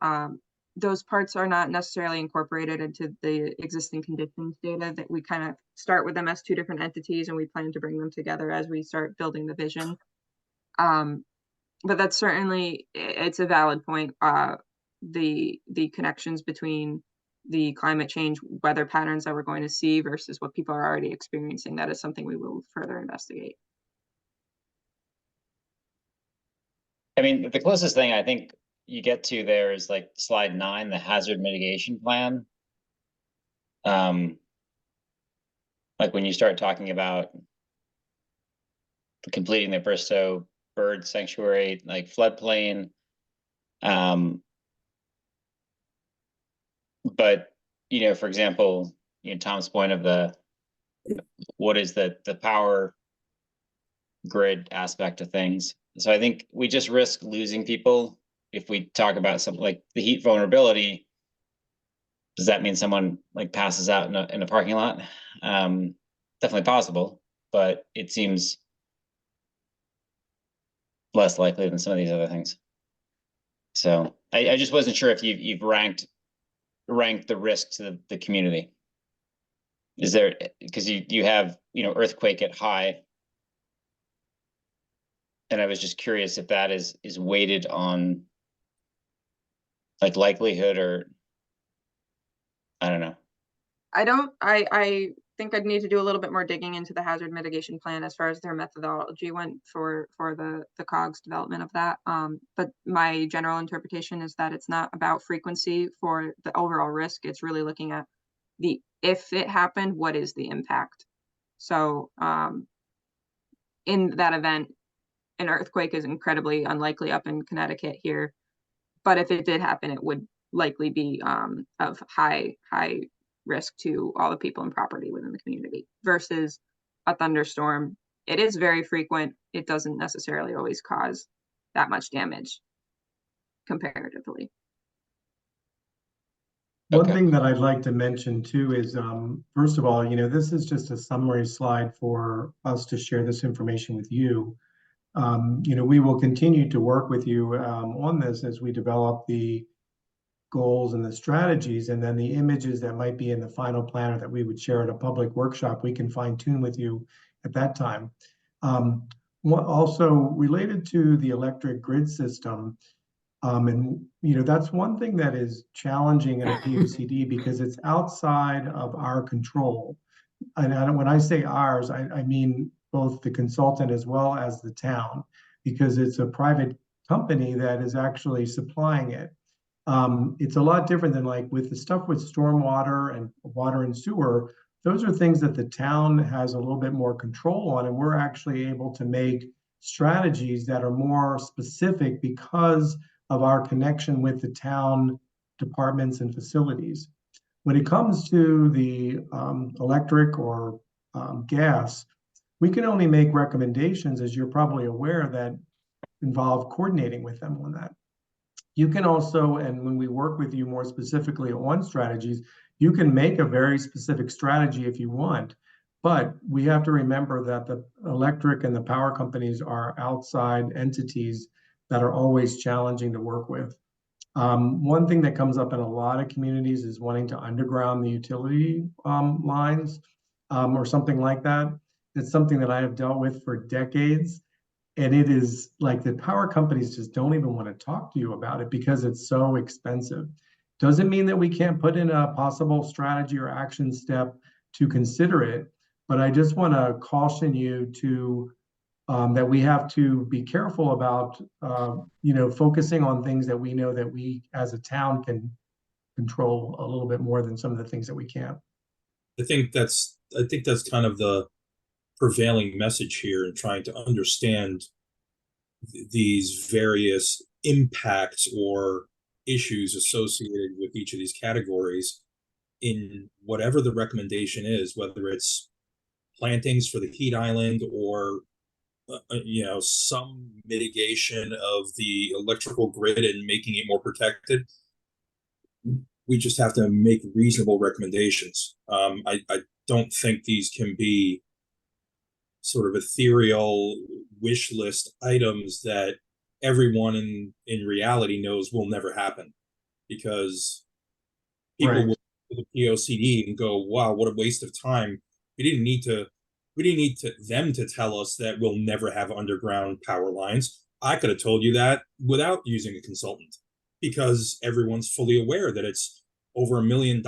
those parts are not necessarily incorporated into the existing conditions data. That we kind of start with them as two different entities, and we plan to bring them together as we start building the vision. But that's certainly, it's a valid point. The connections between the climate change weather patterns that we're going to see versus what people are already experiencing, that is something we will further investigate. I mean, the closest thing I think you get to there is like slide 9, the hazard mitigation plan. Like when you start talking about completing the Bristow bird sanctuary, like floodplain. But, you know, for example, you know, Tom's point of what is the power grid aspect of things. So I think we just risk losing people if we talk about something like the heat vulnerability. Does that mean someone like passes out in a parking lot? Definitely possible, but it seems less likely than some of these other things. So I just wasn't sure if you've ranked the risk to the community. Is there, because you have, you know, earthquake at high, and I was just curious if that is weighted on like likelihood, or I don't know. I think I'd need to do a little bit more digging into the hazard mitigation plan as far as their methodology went for the COGS development of that. But my general interpretation is that it's not about frequency for the overall risk. It's really looking at if it happened, what is the impact? So in that event, an earthquake is incredibly unlikely up in Connecticut here. But if it did happen, it would likely be of high risk to all the people and property within the community versus a thunderstorm. It is very frequent. It doesn't necessarily always cause that much damage comparatively. One Okay. thing that I'd like to mention too is, first of all, you know, this is just a summary slide for us to share this information with you. You know, we will continue to work with you on this as we develop the goals and the strategies, and then the images that might be in the final planner that we would share at a public workshop, we can fine tune with you at that time. Also related to the electric grid system, and you know, that's one thing that is challenging in a POCD because it's outside of our control. And when I say ours, I mean both the consultant as well as the town, because it's a private company that is actually supplying it. It's a lot different than like with the stuff with stormwater and water and sewer. Those are things that the town has a little bit more control on, and we're actually able to make strategies that are more specific because of our connection with the town departments and facilities. When it comes to the electric or gas, we can only make recommendations, as you're probably aware, that involve coordinating with them on that. You can also, and when we work with you more specifically on strategies, you can make a very specific strategy if you want, but we have to remember that the electric and the power companies are outside entities that are always challenging to work with. One thing that comes up in a lot of communities is wanting to underground the utility lines or something like that. It's something that I have dealt with for decades. And it is like the power companies just don't even want to talk to you about it because it's so expensive. Doesn't mean that we can't put in a possible strategy or action step to consider it, but I just want to caution you to that we have to be careful about you know, focusing on things that we know that we as a town can control a little bit more than some of the things that we can't. I think that's kind of the prevailing message here in trying to understand these various impacts or issues associated with each of these categories in whatever the recommendation is, whether it's plantings for the heat island or you know, some mitigation of the electrical grid and making it more protected. We just have to make reasonable recommendations. I don't think these can be sort of ethereal wish list items that everyone in reality knows will never happen, because people Right. will look at the POCD and go, wow, what a waste of time. We didn't need them to tell us that we'll never have underground power lines. I could have told you that without using a consultant, because everyone's fully aware that it's over $1 million,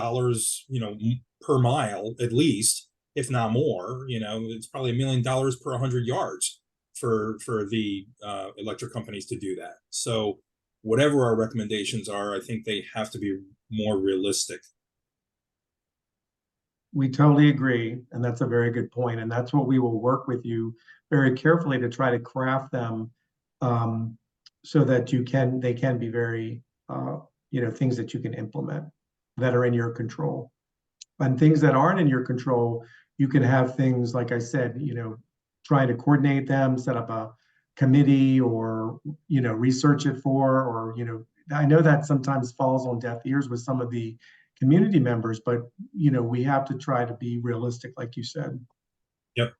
you know, per mile at least, if not more. You know, it's probably $1 million per 100 yards for the electric companies to do that. So whatever our recommendations are, I think they have to be more realistic. We totally agree, and that's a very good point. And that's what we will work with you very carefully to try to craft them so that they can be very, things that you can implement that are in your control. And things that aren't in your control, you can have things, like I said, trying to coordinate them, set up a committee, or, research it or, I know that sometimes falls on deaf ears with some of the community members, but, we have to try to be realistic, like you said. Yep.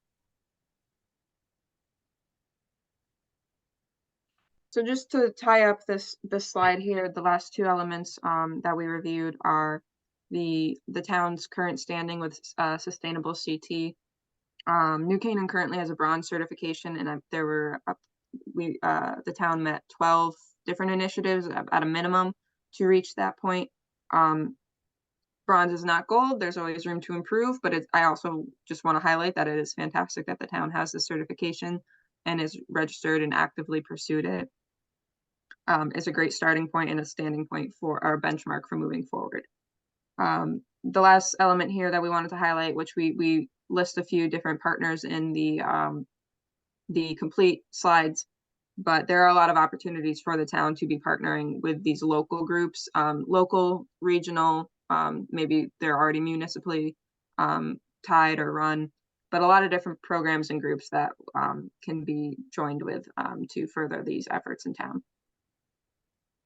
So just to tie up this slide here, the last two elements that we reviewed are the town's current standing with Sustainable CT. New Canaan currently has a bronze certification, and there were the town met 12 different initiatives at a minimum to reach that point. Bronze is not gold. There's always room to improve, but I also just want to highlight that it is fantastic that the town has this certification and is registered and actively pursued it. Is a great starting point and a standing point for our benchmark for moving forward. The last element here that we wanted to highlight, which we list a few different partners in the complete slides, but there are a lot of opportunities for the town to be partnering with these local groups, local, regional, maybe they're already municipally tied or run, but a lot of different programs and groups that can be joined with to further these efforts in town.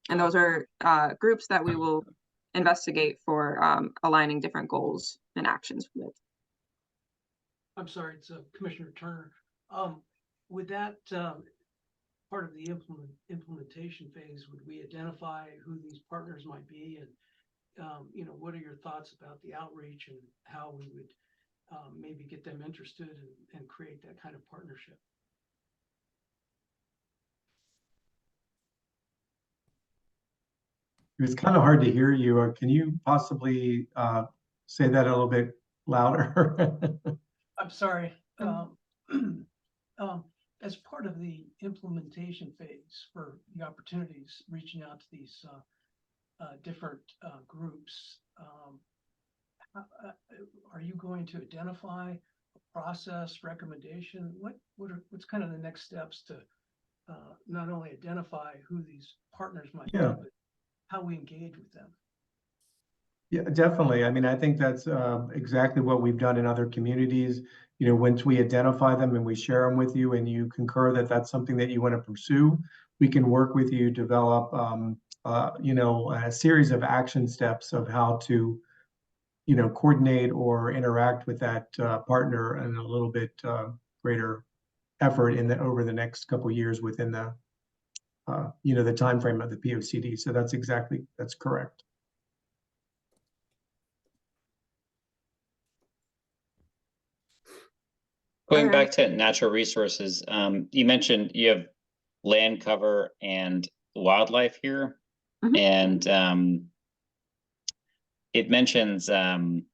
And those are groups that we will investigate for aligning different goals and actions with. I'm sorry, it's Commissioner Turner. With that part of the implementation phase, would we identify who these partners might be, and what are your thoughts about the outreach and how we would maybe get them interested and create that kind of partnership? It's kind of hard to hear you. Can you possibly say that a little bit louder? I'm sorry. As part of the implementation phase for the opportunities, reaching out to these different groups, are you going to identify a process, recommendation? What's kind of the next steps to not only identify who these partners might be, but how we engage with them? Yeah, definitely. I mean, I think that's exactly what we've done in other communities. Once we identify them and we share them with you and you concur that that's something that you want to pursue, we can work with you, develop, a series of action steps of how to, coordinate or interact with that partner and a little bit greater effort over the next couple of years within the, the time frame of the POCD. So that's correct. Going back to natural resources, you mentioned you have land cover and wildlife here, and it mentions the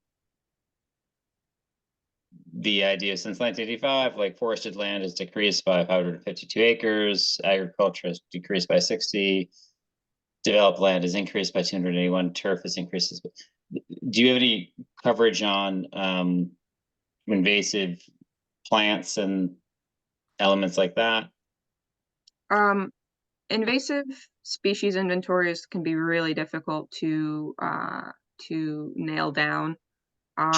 idea since 1985, like forested land has decreased by 552 acres, agriculture has decreased by 60, developed land has increased by 281, turf has increased. Do you have any coverage on invasive plants and elements like that? Invasive species inventories can be really difficult to nail down.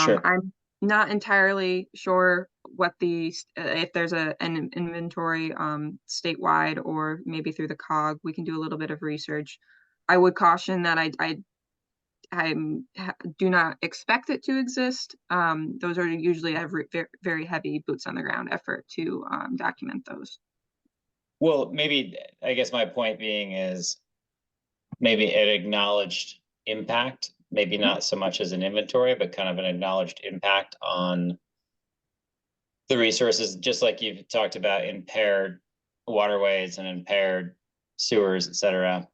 Sure. I'm not entirely sure what if there's an inventory statewide or maybe through the COG. We can do a little bit of research. I would caution that I do not expect it to exist. Those are usually a very heavy boots on the ground effort to document those. Well, maybe, I guess my point being is maybe an acknowledged impact, maybe not so much as an inventory, but kind of an acknowledged impact on the resources, just like you've talked about impaired waterways and impaired sewers, et cetera.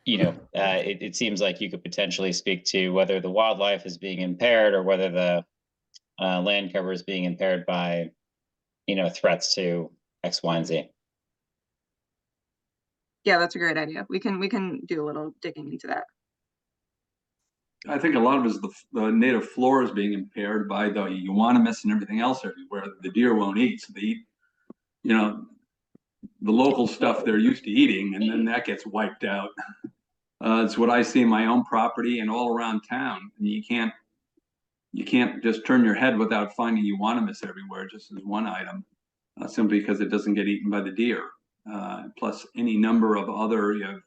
It seems like you could potentially speak to whether the wildlife is being impaired or whether the land cover is being impaired by, threats to X, Y, and Z. Yeah, that's a great idea. We can do a little digging into that. I think a lot of it is the native flora is being impaired by the euonymus and everything else everywhere that the deer won't eat. So they eat, you know, the local stuff they're used to eating, and then that gets wiped out. It's what I see in my own property and all around town. And you can't just turn your head without finding euonymus everywhere, just as one item, simply because it doesn't get eaten by the deer. Plus any number of other, you have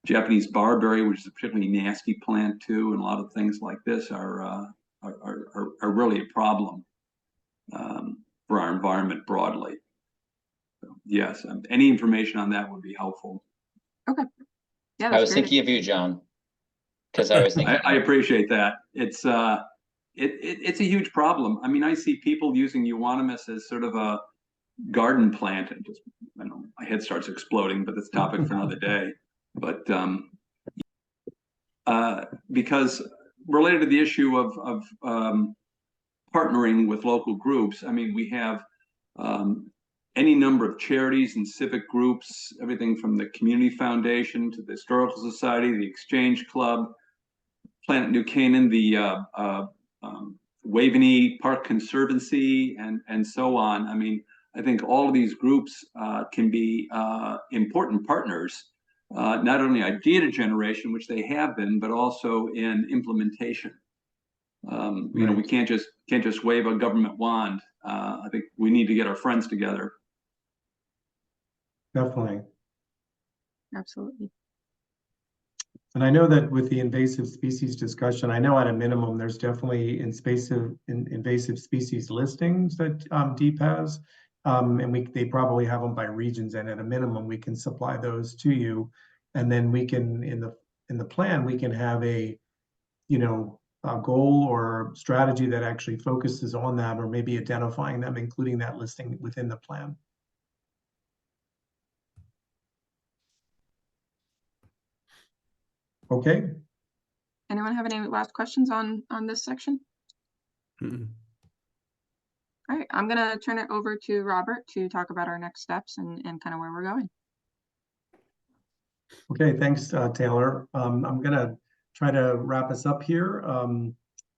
Japanese barberry, which is a particularly nasty plant too, and a lot of things like this are really a problem for our environment broadly. So, yes, any information on that would be helpful. Okay. Yeah, I that's was great. thinking of you, John, because I was thinking. I appreciate that. It's it's a huge problem. I mean, I see people using euonymus as sort of a garden plant, and just, I know my head starts exploding, but that's a topic for another day. But because related to the issue of partnering with local groups, I mean, we have any number of charities and civic groups, everything from the Community Foundation to the Historical Society, the Exchange Club, Planet New Canaan, the Waveney Park Conservancy, and so on. I mean, I think all of these groups can be important partners, not only idea generation, which they have been, but also in implementation. You know, we can't just wave a government wand. I think we need to get our friends together. Definitely. Absolutely. And I know that with the invasive species discussion, I know at a minimum, there's definitely invasive species listings that DEEP has. And they probably have them by regions, and at a minimum, we can supply those to you. And then we can, in the plan, we can have a goal or strategy that actually focuses on that, or maybe identifying them, including that listing within the plan. Okay. Anyone have any last questions on this section? Mm-mm. All right, I'm gonna turn it over to Robert to talk about our next steps and kind of where we're going. Okay, thanks, Taylor. I'm gonna try to wrap us up here.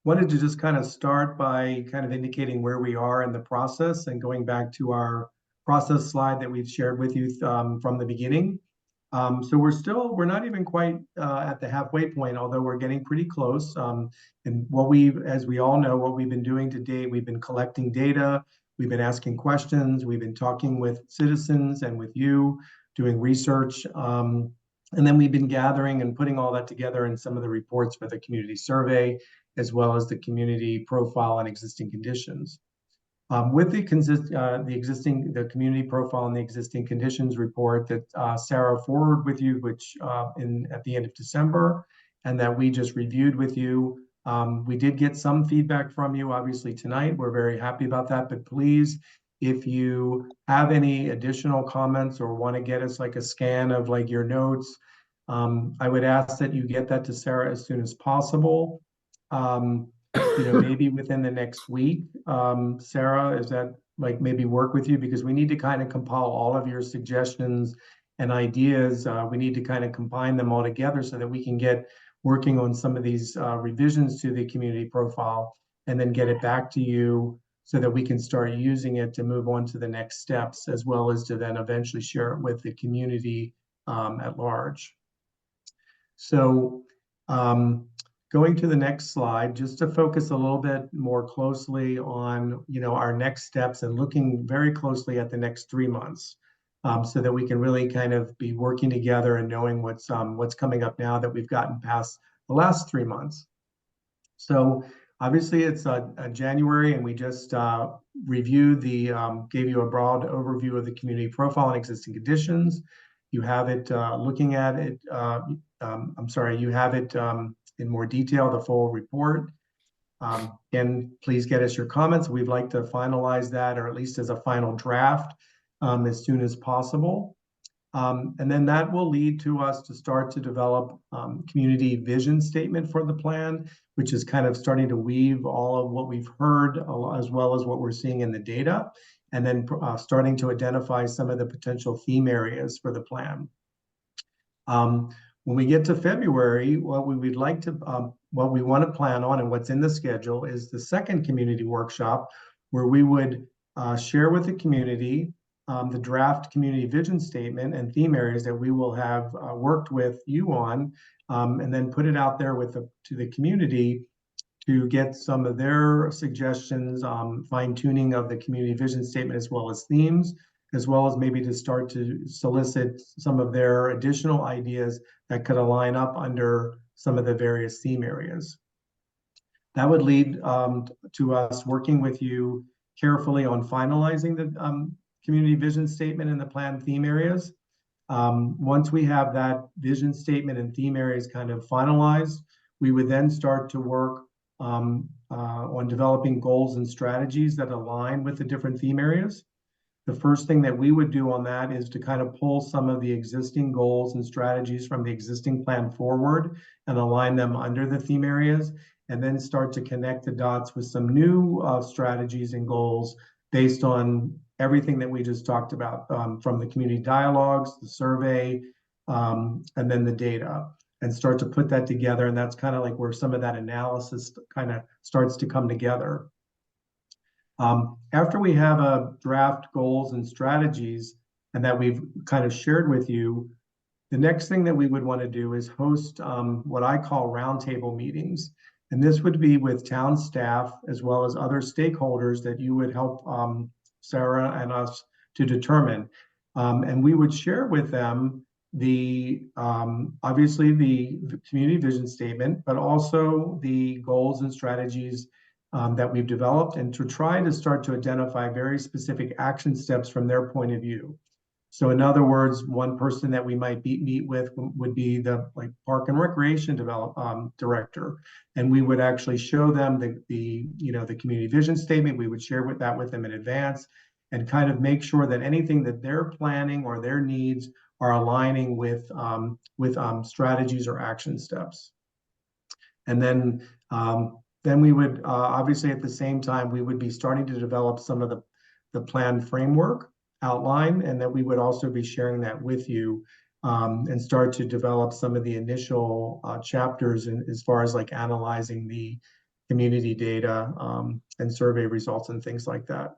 Wanted to just kind of start by kind of indicating where we are in the process and going back to our process slide that we've shared with you from the beginning. So we're not even quite at the halfway point, although we're getting pretty close. And as we all know, what we've been doing to date, we've been collecting data, we've been asking questions, we've been talking with citizens and with you, doing research. And then we've been gathering and putting all that together in some of the reports for the community survey, as well as the community profile and existing conditions. With the community profile and the existing conditions report that Sarah forwarded with you, which at the end of December, and that we just reviewed with you. We did get some feedback from you, obviously, tonight. We're very happy about that, but please, if you have any additional comments or want to get us like a scan of like your notes, I would ask that you get that to Sarah as soon as possible. Maybe within the next week. Sarah, is that like maybe work with you? Because we need to kind of compile all of your suggestions and ideas. We need to kind of combine them all together so that we can get working on some of these revisions to the community profile and then get it back to you so that we can start using it to move on to the next steps, as well as to then eventually share it with the community at large. So going to the next slide, just to focus a little bit more closely on our next steps and looking very closely at the next 3 months, so that we can really kind of be working together and knowing what's coming up now that we've gotten past the last 3 months. So obviously it's January, and we just reviewed gave you a broad overview of the community profile and existing conditions. You have it looking at it. You have it in more detail, the full report. And please get us your comments. We'd like to finalize that, or at least as a final draft, as soon as possible. And then that will lead to us to start to develop community vision statement for the plan, which is kind of starting to weave all of what we've heard, as well as what we're seeing in the data, and then starting to identify some of the potential theme areas for the plan. When we get to February, what we would like to what we want to plan on and what's in the schedule is the second community workshop, where we would share with the community the draft community vision statement and theme areas that we will have worked with you on, and then put it out there to the community to get some of their suggestions, fine tuning of the community vision statement, as well as themes, as well as maybe to start to solicit some of their additional ideas that could align up under some of the various theme areas. That would lead to us working with you carefully on finalizing the community vision statement and the planned theme areas. Once we have that vision statement and theme areas kind of finalized, we would then start to work on developing goals and strategies that align with the different theme areas. The first thing that we would do on that is to kind of pull some of the existing goals and strategies from the existing plan forward and align them under the theme areas, and then start to connect the dots with some new strategies and goals based on everything that we just talked about, from the community dialogues, the survey, and then the data, and start to put that together. And that's kind of like where some of that analysis kind of starts to come together. After we have a draft goals and strategies and that we've kind of shared with you, the next thing that we would want to do is host what I call roundtable meetings. And this would be with town staff as well as other stakeholders that you would help Sarah and us to determine. And we would share with them obviously the community vision statement, but also the goals and strategies that we've developed, and to try to start to identify very specific action steps from their point of view. So in other words, one person that we might meet with would be the Park and Recreation director, and we would actually show them the community vision statement. We would share that with them in advance, and kind of make sure that anything that they're planning or their needs are aligning with strategies or action steps. And then we would obviously at the same time we would be starting to develop some of the plan framework outline, and that we would also be sharing that with you, and start to develop some of the initial chapters as far as like analyzing the community data and survey results and things like that.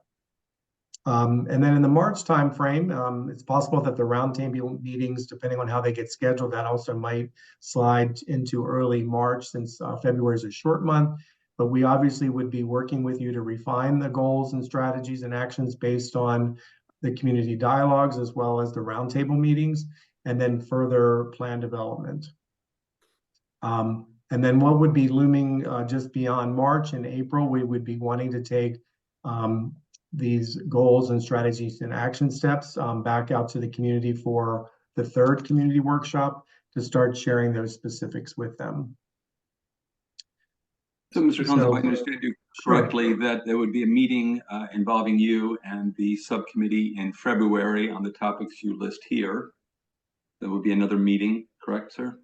And then in the March timeframe, it's possible that the roundtable meetings, depending on how they get scheduled, that also might slide into early March, since February is a short month. But we obviously would be working with you to refine the goals and strategies and actions based on the community dialogues as well as the roundtable meetings, and then further plan development. And then what would be looming just beyond March and April, we would be wanting to take these goals and strategies and action steps back out to the community for the third community workshop to start sharing those specifics with them. So, Mr. Collins, if I understand you correctly, that there would be a meeting involving you and the subcommittee in February on the topics you list here. There would be another meeting, correct, sir?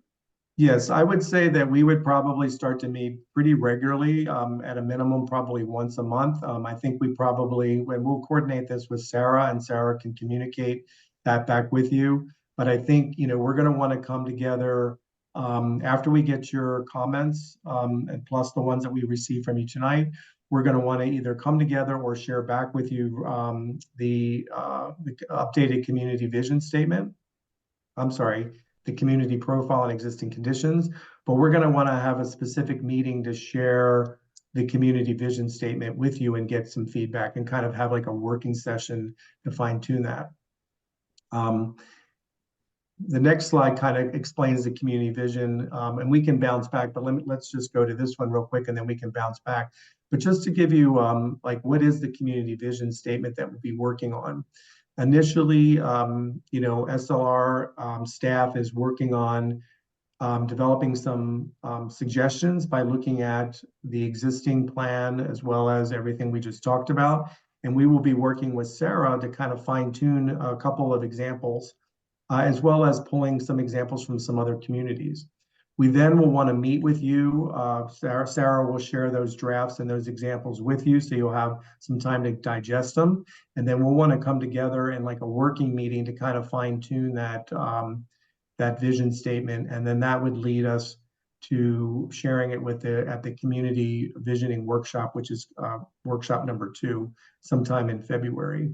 Yes, I would say that we would probably start to meet pretty regularly, at a minimum, probably once a month. I think we probably, when we'll coordinate this with Sarah, and Sarah can communicate that back with you. But I think, we're going to want to come together after we get your comments, and plus the ones that we received from you tonight. We're going to want to either come together or share back with you the updated community vision statement. I'm sorry, the community profile and existing conditions, but we're going to want to have a specific meeting to share the community vision statement with you and get some feedback and kind of have like a working session to fine tune that. The next slide kind of explains the community vision, and we can bounce back, but let's just go to this one real quick and then we can bounce back. But just to give you what is the community vision statement that we'll be working on? Initially, SLR staff is working on developing some suggestions by looking at the existing plan as well as everything we just talked about. And we will be working with Sarah to kind of fine tune a couple of examples, as well as pulling some examples from some other communities. We then will want to meet with you. Sarah will share those drafts and those examples with you, so you'll have some time to digest them. And then we'll want to come together in like a working meeting to kind of fine tune that vision statement. And then that would lead us to sharing it with at the community visioning workshop, which is workshop number 2, sometime in February.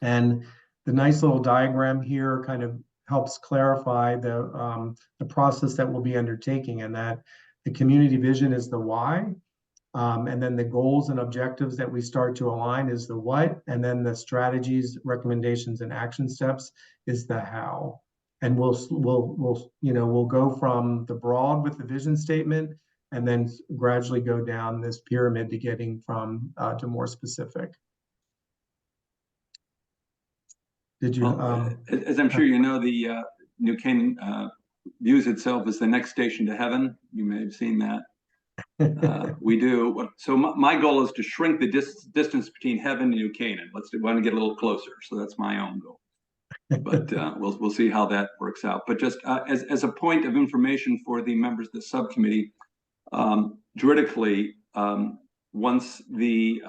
And the nice little diagram here kind of helps clarify the process that we'll be undertaking, and that the community vision is the why. And then the goals and objectives that we start to align is the what, and then the strategies, recommendations, and action steps is the how. And we'll go from the broad with the vision statement, and then gradually go down this pyramid to getting from to more specific. Did you? Well, as I'm sure you know, the New Canaan views itself as the next station to heaven. You may have seen that. We do. So my goal is to shrink the distance between heaven and New Canaan. We want to get a little closer. So that's my own goal. But we'll see how that works out. But just as a point of information for the members of the subcommittee, juridically, once the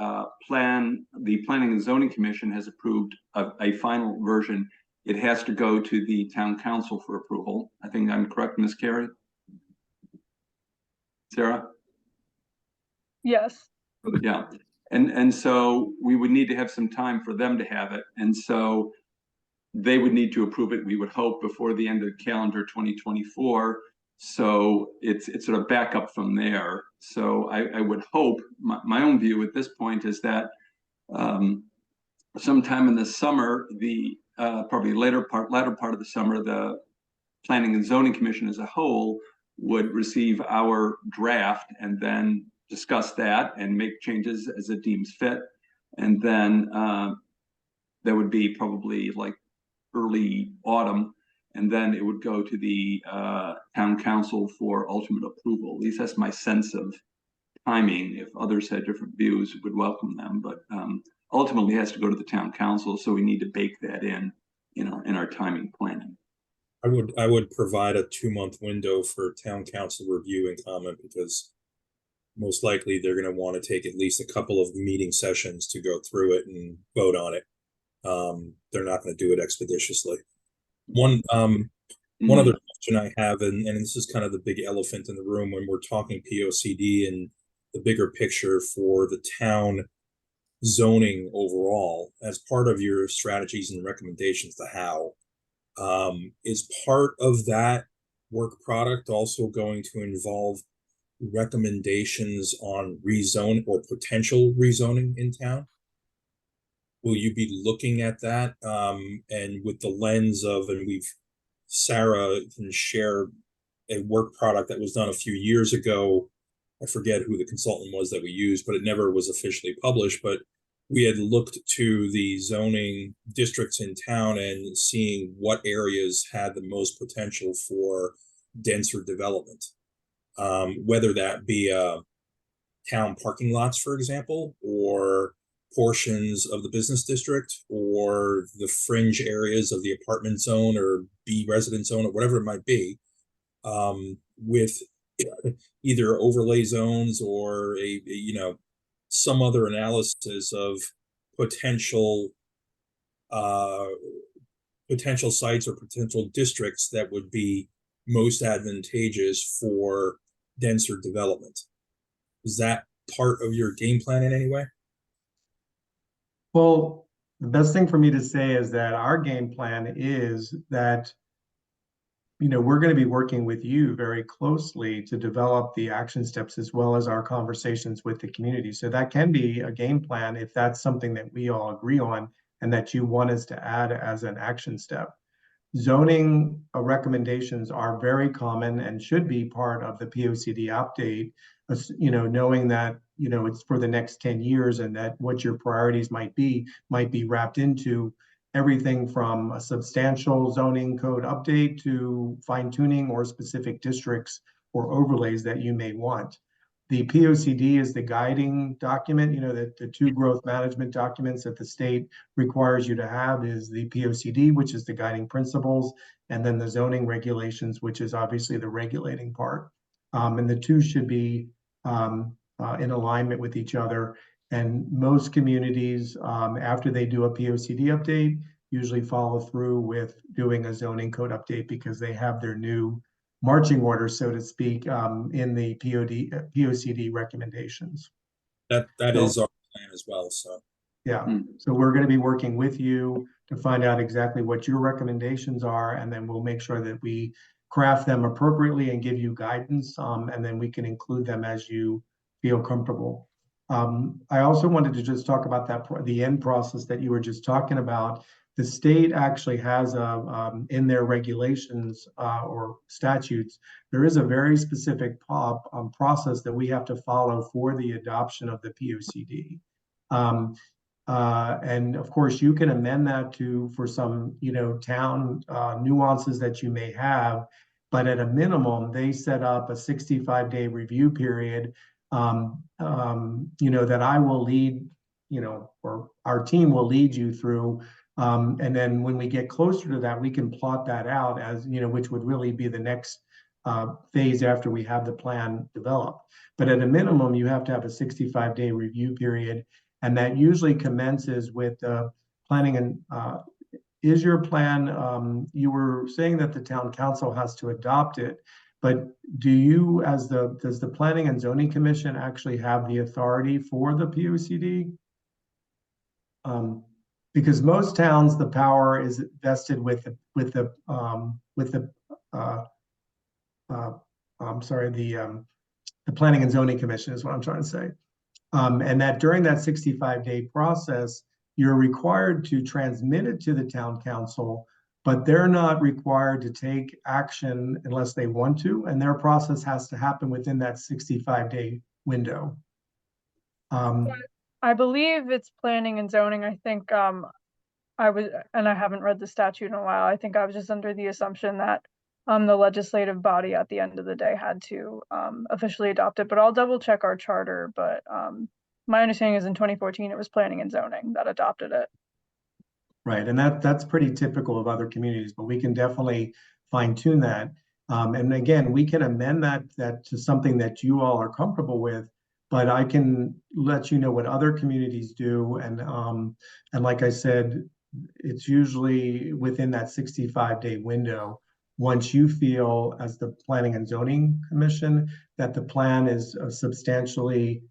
Planning and Zoning Commission has approved a final version, it has to go to the Town Council for approval. I think I'm correct, Ms. Carey? Sarah? Yes. Yeah, and so we would need to have some time for them to have it, and so they would need to approve it, we would hope, before the end of calendar 2024. So it's sort of back up from there. So I would hope, my own view at this point is that sometime in the summer, the probably latter part of the summer, the Planning and Zoning Commission as a whole would receive our draft and then discuss that and make changes as it deems fit. And then there would be probably like early autumn, and then it would go to the Town Council for ultimate approval. At least that's my sense of timing. If others had different views, would welcome them, but ultimately it has to go to the Town Council, so we need to bake that in our timing planning. I would provide a 2-month window for Town Council review and comment, because most likely they're going to want to take at least a couple of meeting sessions to go through it and vote on it. They're not going to do it expeditiously. One other question I have, and this is kind of the big elephant in the room when we're talking POCD and the bigger picture for the town zoning overall, as part of your strategies and recommendations, the how, is part of that work product also going to involve recommendations on rezone or potential rezoning in town? Will you be looking at that and with the lens of, and Sarah can share a work product that was done a few years ago. I forget who the consultant was that we used, but it never was officially published. But we had looked to the zoning districts in town and seeing what areas had the most potential for denser development. Whether that be town parking lots, for example, or portions of the business district, or the fringe areas of the apartment zone or B residence zone, or whatever it might be, with either overlay zones or some other analysis of potential sites or potential districts that would be most advantageous for denser development. Is that part of your game plan in any way? Well, the best thing for me to say is that our game plan is that, we're going to be working with you very closely to develop the action steps as well as our conversations with the community. So that can be a game plan if that's something that we all agree on and that you want us to add as an action step. Zoning recommendations are very common and should be part of the POCD update, knowing that, it's for the next 10 years and that what your priorities might be wrapped into everything from a substantial zoning code update to fine tuning or specific districts or overlays that you may want. The POCD is the guiding document, the 2 growth management documents that the state requires you to have is the POCD, which is the guiding principles, and then the zoning regulations, which is obviously the regulating part. And the 2 should be in alignment with each other. And most communities, after they do a POCD update, usually follow through with doing a zoning code update because they have their new marching orders, so to speak, in the POCD recommendations. That So- is our plan as well, so. Yeah, Hmm. so we're going to be working with you to find out exactly what your recommendations are, and then we'll make sure that we craft them appropriately and give you guidance, and then we can include them as you feel comfortable. I also wanted to just talk about the end process that you were just talking about. The state actually has in their regulations or statutes, there is a very specific process that we have to follow for the adoption of the POCD. And of course, you can amend that for some, town nuances that you may have, but at a minimum, they set up a 65-day review period, that I will lead, or our team will lead you through. And then when we get closer to that, we can plot that out as, which would really be the next phase after we have the plan developed. But at a minimum, you have to have a 65-day review period. And that usually commences with planning and is your plan, you were saying that the town council has to adopt it, but does the Planning and Zoning Commission actually have the authority for the POCD? Because most towns, the power is vested with the Planning and Zoning Commission is what I'm trying to say. And that during that 65-day process, you're required to transmit it to the town council, but they're not required to take action unless they want to, and their process has to happen within that 65-day window. I believe it's planning and zoning. I think I haven't read the statute in a while. I think I was just under the assumption that the legislative body at the end of the day had to officially adopt it, but I'll double check our charter. But my understanding is in 2014, it was planning and zoning that adopted it. Right, and that's pretty typical of other communities, but we can definitely fine tune that. And again, we can amend that to something that you all are comfortable with, but I can let you know what other communities do. And like I said, it's usually within that 65-day window. Once you feel, as the Planning and Zoning Commission, that the plan is substantially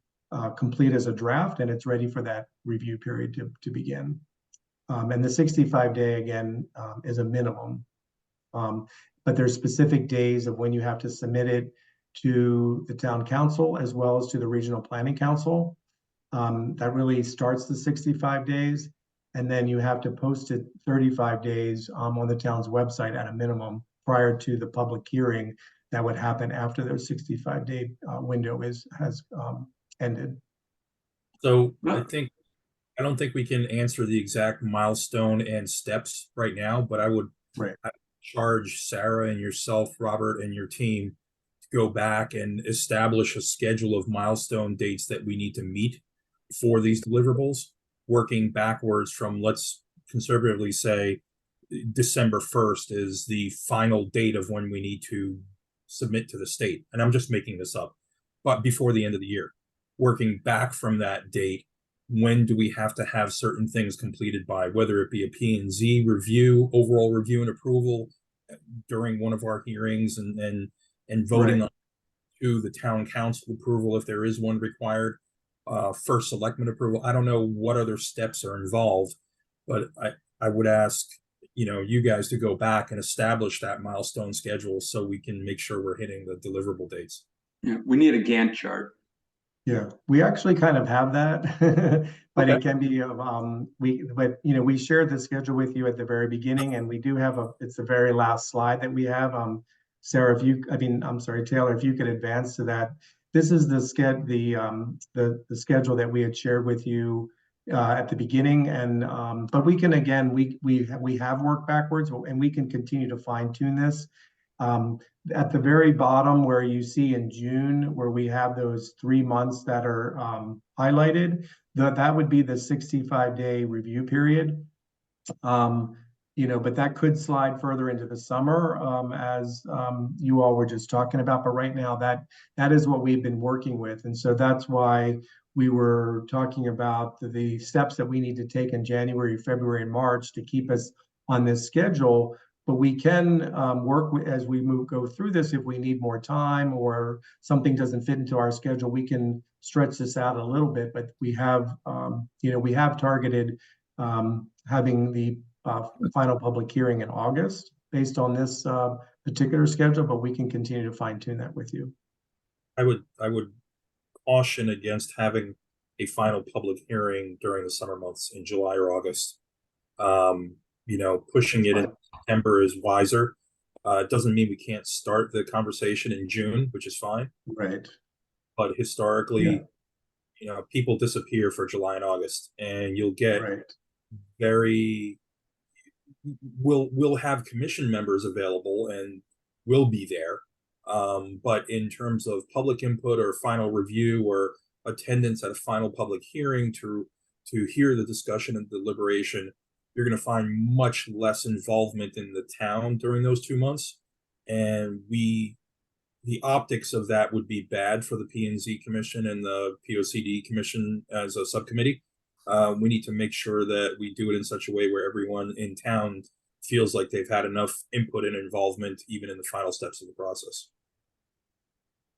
complete as a draft and it's ready for that review period to begin. And the 65-day, again, is a minimum. But there's specific days of when you have to submit it to the town council as well as to the regional planning council. That really starts the 65 days. And then you have to post it 35 days on the town's website at a minimum prior to the public hearing that would happen after their 65-day window has ended. So I don't think we can answer the exact milestone and steps right now, but I would charge Sarah and yourself, Robert, and your team to go back and establish a schedule of milestone dates that we need to meet for these deliverables, working backwards from, let's conservatively say, December 1st is the final date of when we need to submit to the state. And I'm just making this up, but before the end of the year, working back from that date, when do we have to have certain things completed by, whether it be a P&Z review, overall review and approval during one of our hearings, and voting on to the town council approval if there is one required, first selectman approval. I don't know what other steps are involved, but I would ask, you guys to go back and establish that milestone schedule so we can make sure we're hitting the deliverable dates. Yeah, we need a Gantt chart. Yeah, we actually kind of have that, but it can be we shared the schedule with you at the very beginning, and we do have it's the very last slide that we have. Sarah, Taylor, if you could advance to that. This is the schedule that we had shared with you at the beginning, and but we can, again, we have worked backwards, and we can continue to fine tune this. At the very bottom where you see in June, where we have those 3 months that are highlighted, that would be the 65-day review period. But that could slide further into the summer, as you all were just talking about. But right now, that is what we've been working with. And so that's why we were talking about the steps that we need to take in January, February, and March to keep us on this schedule, But we can work as we go through this. If we need more time or something doesn't fit into our schedule, we can stretch this out a little bit. But we have, we have targeted having the final public hearing in August based on this particular schedule, but we can continue to fine tune that with you. I would caution against having a final public hearing during the summer months in July or August. Pushing it in September is wiser. It doesn't mean we can't start the conversation in June, which is fine. Right. But historically, people disappear for July and August, and you'll get we'll have commission members available and will be there. But in terms of public input or final review or attendance at a final public hearing to hear the discussion and deliberation, you're going to find much less involvement in the town during those 2 months. And the optics of that would be bad for the P&Z Commission and the POCD Commission as a subcommittee. We need to make sure that we do it in such a way where everyone in town feels like they've had enough input and involvement, even in the final steps of the process.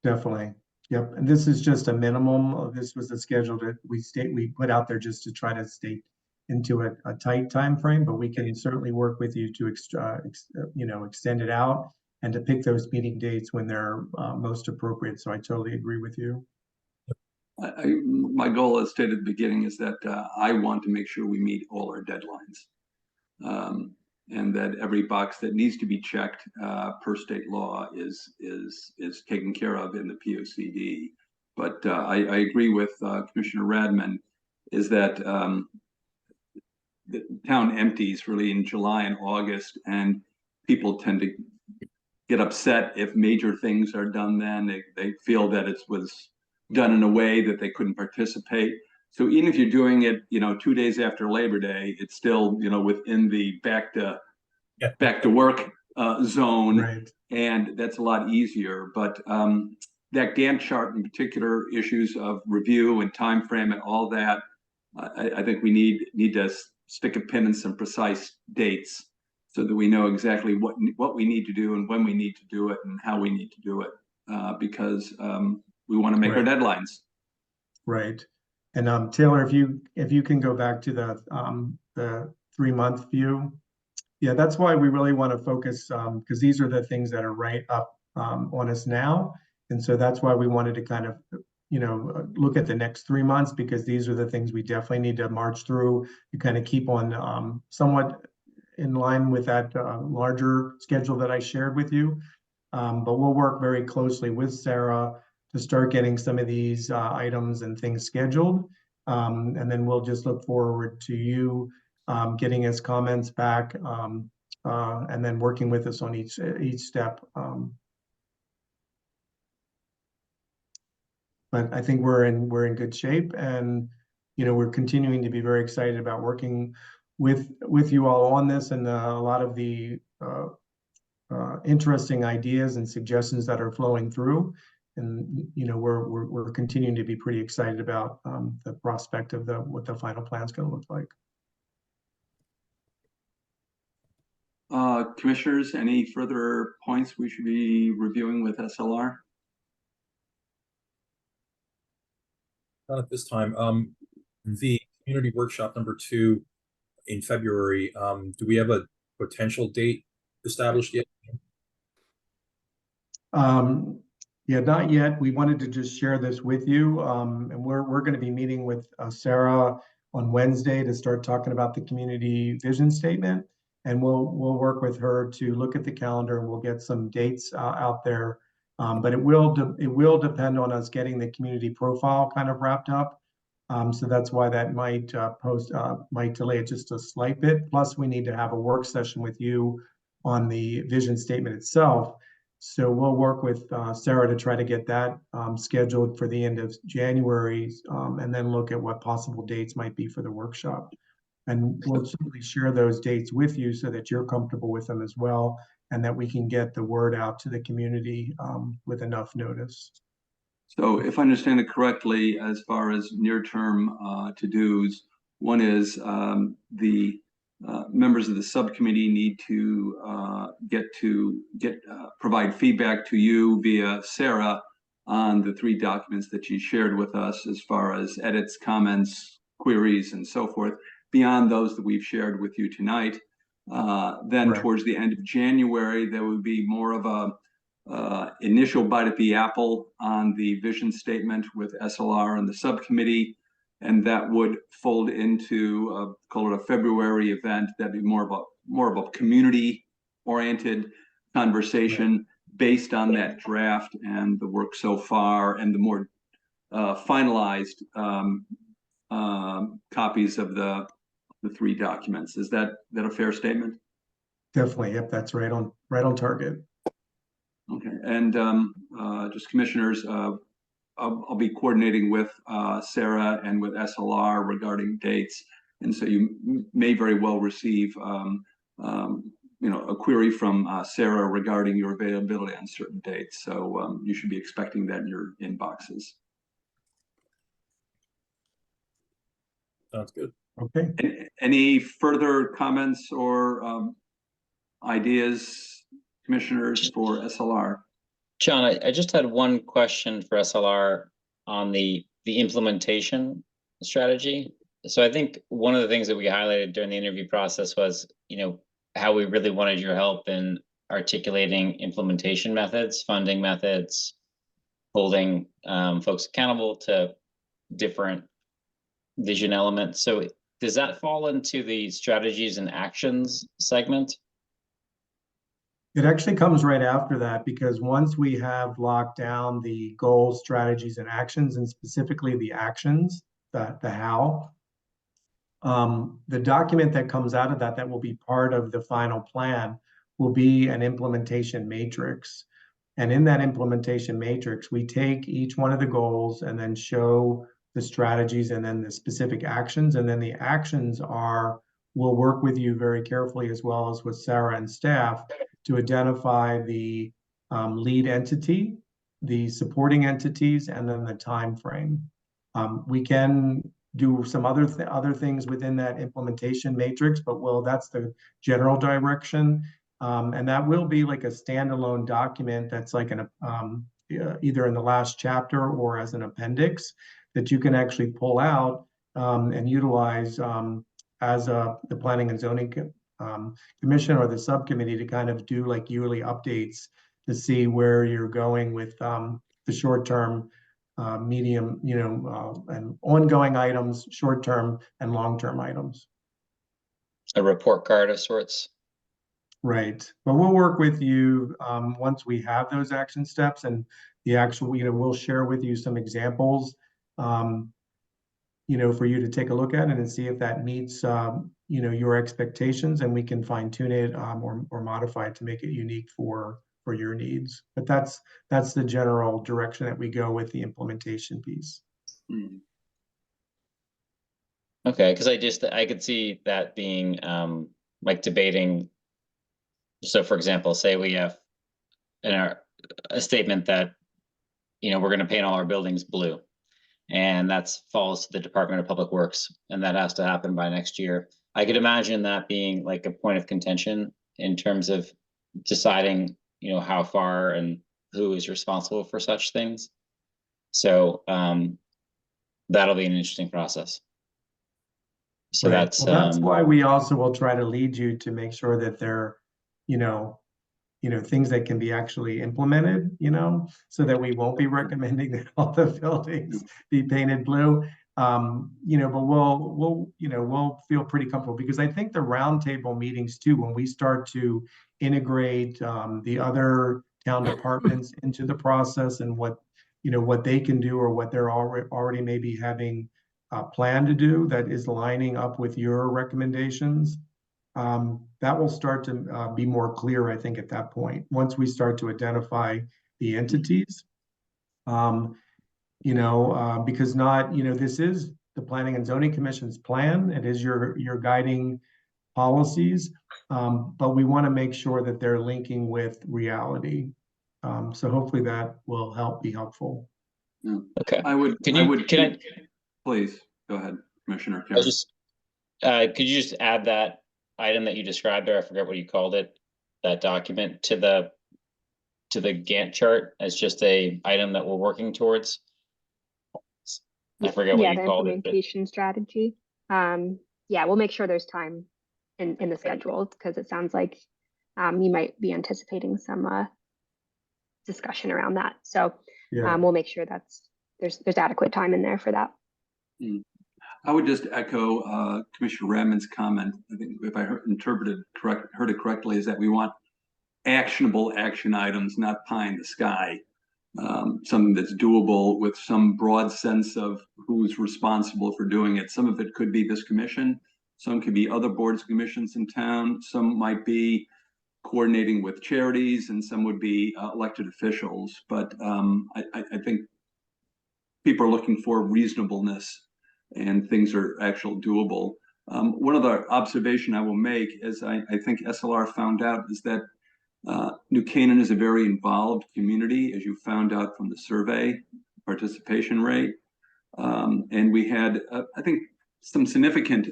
Definitely. Yep. And this is just a minimum. This was the schedule that we put out there just to try to stay into a tight time frame, but we can certainly work with you to extend it out and to pick those meeting dates when they're most appropriate. So I totally agree with you. My goal, as stated at the beginning, is that I want to make sure we meet all our deadlines, and that every box that needs to be checked per state law is taken care of in the POCD. But I agree with Commissioner Radman, is that the town empties really in July and August, and people tend to get upset if major things are done then. They feel that it was done in a way that they couldn't participate. So even if you're doing it, 2 days after Labor Day, it's still, within the back to work zone, Right. And that's a lot easier. But that Gantt chart in particular, issues of review and time frame and all that, I think we need to stick a pin in some precise dates so that we know exactly what we need to do and when we need to do it and how we need to do it, because we want to make our deadlines. Right. And Taylor, if you can go back to the 3-month view. Yeah, that's why we really want to focus, because these are the things that are right up on us now. And so that's why we wanted to kind of, look at the next 3 months, because these are the things we definitely need to march through to kind of keep on somewhat in line with that larger schedule that I shared with you. But we'll work very closely with Sarah to start getting some of these items and things scheduled. And then we'll just look forward to you getting us comments back, and then working with us on each step. But I think we're in good shape, and we're continuing to be very excited about working with you all on this, and a lot of the interesting ideas and suggestions that are flowing through. And we're continuing to be pretty excited about the prospect of what the final plan is going to look like. Commissioners, any further points we should be reviewing with SLR? Not at this time. The community workshop number 2 in February, do we have a potential date established yet? Yeah, not yet. We wanted to just share this with you. And we're going to be meeting with Sarah on Wednesday to start talking about the community vision statement. And we'll work with her to look at the calendar, and we'll get some dates out there. But it will depend on us getting the community profile kind of wrapped up. So that's why that might delay it just a slight bit. Plus, we need to have a work session with you on the vision statement itself. So we'll work with Sarah to try to get that scheduled for the end of January, and then look at what possible dates might be for the workshop. And we'll simply share those dates with you so that you're comfortable with them as well, and that we can get the word out to the community with enough notice. So if I understand it correctly, as far as near-term to-dos, one is the members of the subcommittee need to provide feedback to you via Sarah on the 3 documents that she shared with us as far as edits, comments, queries, and so forth, beyond those that we've shared with you tonight. Then Right. towards the end of January, there would be more of a initial bite at the apple on the vision statement with SLR and the subcommittee. And that would fold into call it a February event. That'd be more of a community-oriented conversation based on that draft and the work so far, and the more finalized copies of the 3 documents. Is that a fair statement? Definitely. Yep, that's right on target. Okay, and just commissioners, I'll be coordinating with Sarah and with SLR regarding dates, and so you may very well receive a query from Sarah regarding your availability on certain dates. So you should be expecting that in your inboxes. Sounds good. Okay. Any further comments or ideas, commissioners, for SLR? John, I just had one question for SLR on the implementation strategy. So I think one of the things that we highlighted during the interview process was, how we really wanted your help in articulating implementation methods, funding methods, holding folks accountable to different vision elements. So does that fall into the strategies and actions segment? It actually comes right after that, because once we have locked down the goals, strategies, and actions, and specifically the actions, the how, the document that comes out of that will be part of the final plan will be an implementation matrix. And in that implementation matrix, we take each one of the goals and then show the strategies and then the specific actions. And then the actions we'll work with you very carefully, as well as with Sarah and staff, to identify the lead entity, the supporting entities, and then the time frame. We can do some other things within that implementation matrix, but that's the general direction. And that will be like a standalone document that's like either in the last chapter or as an appendix that you can actually pull out and utilize as the Planning and Zoning Commission or the subcommittee to kind of do like yearly updates to see where you're going with the short-term, medium, and ongoing items, short-term and long-term items. A report card of sorts. Right, but we'll work with you once we have those action steps and the actual, we'll share with you some examples, for you to take a look at it and see if that meets, your expectations, and we can fine tune it or modify it to make it unique for your needs. But that's the general direction that we go with the implementation piece. Okay, because I could see that being like debating. So for example, say we have a statement that, we're going to paint all our buildings blue, and that falls to the Department of Public Works, and that has to happen by next year. I could imagine that being like a point of contention in terms of deciding, how far and who is responsible for such things. So that'll be an interesting process. So right. that's why we also will try to lead you to make sure that they're, things that can be actually implemented, so that we won't be recommending that all the buildings be painted blue. But we'll feel pretty comfortable, because I think the roundtable meetings too, when we start to integrate the other town departments into the process and what they can do or what they're already maybe having planned to do that is lining up with your recommendations, that will start to be more clear, I think, at that point, once we start to identify the entities. Because this is the Planning and Zoning Commission's plan. It is your guiding policies, but we want to make sure that they're linking with reality. So hopefully that will be helpful. Yeah. okay. Please go ahead, Commissioner. Could you just add that item that you described there, I forget what you called it, that document to the Gantt chart as just a item that we're working towards? I forget what Yeah, you the called it, but implementation strategy. Yeah, we'll make sure there's time in the schedule because it sounds like you might be anticipating some discussion around that. So Yeah. we'll make sure there's adequate time in there for that. I would just echo Commissioner Redmond's comment. I think if I heard it correctly, is that we want actionable action items, not pie in the sky. Something that's doable with some broad sense of who's responsible for doing it. Some of it could be this commission, some could be other boards and commissions in town, some might be coordinating with charities, and some would be elected officials. But I think people are looking for reasonableness and things are actual doable. One other observation I will make, as I think SLR found out, is that New Canaan is a very involved community, as you found out from the survey participation rate. And we had, I think, some significant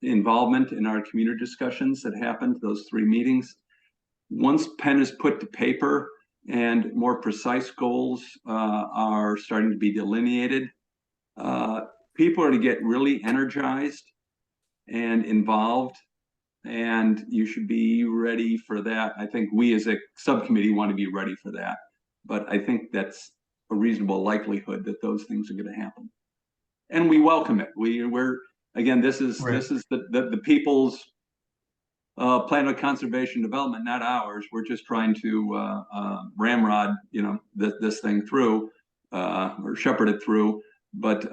involvement in our community discussions that happened, those 3 meetings. Once pen is put to paper and more precise goals are starting to be delineated, people are to get really energized and involved, and you should be ready for that. I think we as a subcommittee want to be ready for that, but I think that's a reasonable likelihood that those things are going to happen, and we welcome it. We're again, this is the people's plan of conservation development, not ours. We're just trying to ramrod, this thing through or shepherd it through. But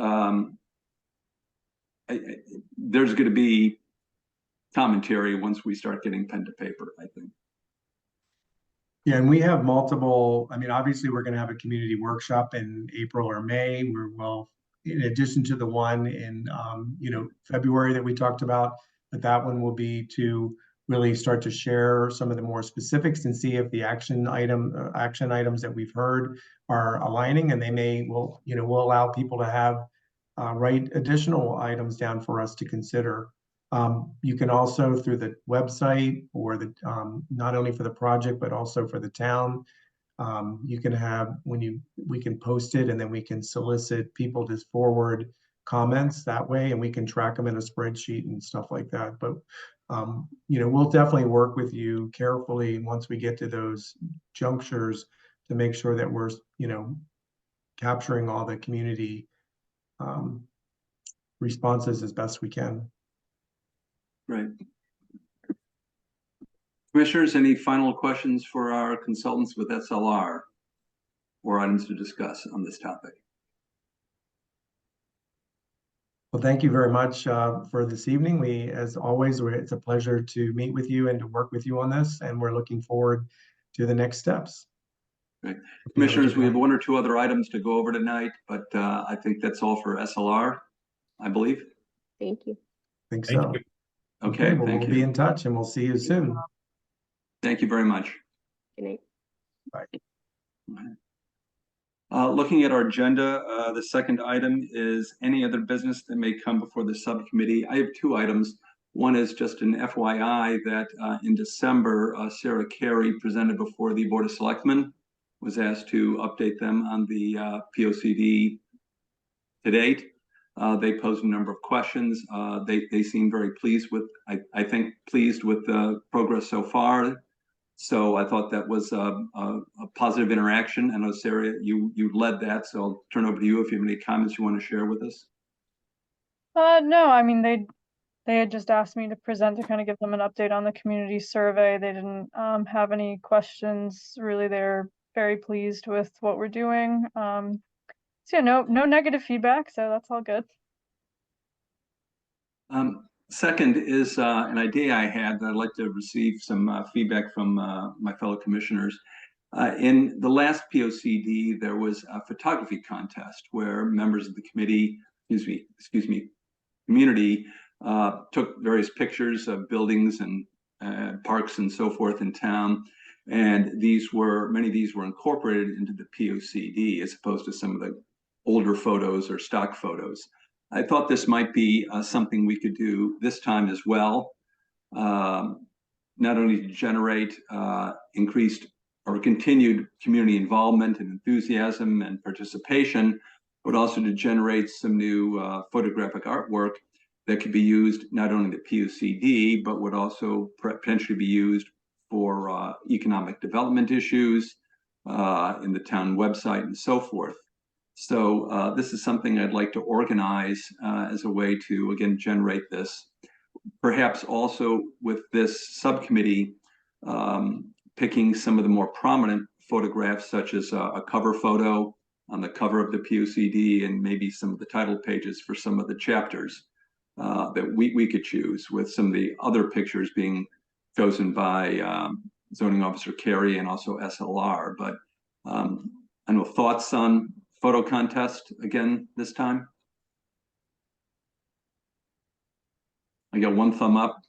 there's going to be commentary once we start getting pen to paper, I think. Yeah, and we have multiple, I mean, obviously we're going to have a community workshop in April or May. In addition to the one in, February that we talked about, but that one will be to really start to share some of the more specifics and see if the action items that we've heard are aligning, and we'll allow people to have write additional items down for us to consider. You can also, through the website or not only for the project, but also for the town, you can have, we can post it and then we can solicit people to forward comments that way, and we can track them in a spreadsheet and stuff like that. But, we'll definitely work with you carefully once we get to those junctures to make sure that we're, capturing all the community responses as best we can. Right. Commissioners, any final questions for our consultants with SLR or items to discuss on this topic? Well, thank you very much for this evening. As always, it's a pleasure to meet with you and to work with you on this, and we're looking forward to the next steps. Great. Commissioners, we have 1 or 2 other items to go over tonight, but I think that's all for SLR, I believe. Thank you. I think so. Okay, well, we'll be in touch and we'll see you soon. Thank you very much. Good night. Bye. Looking at our agenda, the second item is any other business that may come before the subcommittee. I have 2 items. One is just an FYI that in December, Sarah Carey presented before the Board of Selectmen, was asked to update them on the POCD to date. They posed a number of questions. They seem very pleased with, I think, pleased with the progress so far. So I thought that was a positive interaction. I know, Sarah, you led that, so I'll turn over to you if you have any comments you want to share with us. No, I mean, they had just asked me to present to kind of give them an update on the community survey. They didn't have any questions. Really, they're very pleased with what we're doing. So yeah, no negative feedback, so that's all good. Second is an idea I had that I'd like to receive some feedback from my fellow commissioners. In the last POCD, there was a photography contest where members of the community took various pictures of buildings and parks and so forth in town. And many of these were incorporated into the POCD as opposed to some of the older photos or stock photos. I thought this might be something we could do this time as well. not only to generate increased or continued community involvement and enthusiasm and participation, but also to generate some new photographic artwork that could be used not only in the PUCD, but would also potentially be used for economic development issues in the town website and so forth. So this is something I'd like to organize as a way to, again, generate this. Perhaps also with this subcommittee, picking some of the more prominent photographs, such as a cover photo on the cover of the PUCD and maybe some of the title pages for some of the chapters that we could choose, with some of the other pictures being chosen by Zoning Officer Carey and also SLR. But I know, thoughts on photo contest again this time? I got one thumb up.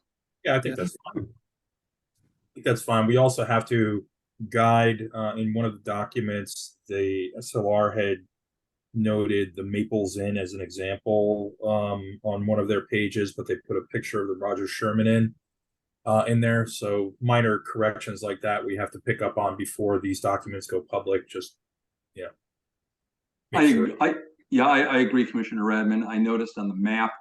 Yeah, I think that's fine. I think that's fine. We also have to guide in one of the documents, the SLR had noted the Maples Inn as an example on one of their pages, but they put a picture of the Roger Sherman Inn in there. So minor corrections like that we have to pick up on before these documents go public. Just, you know, I agree, Commissioner Redmond. I noticed on the map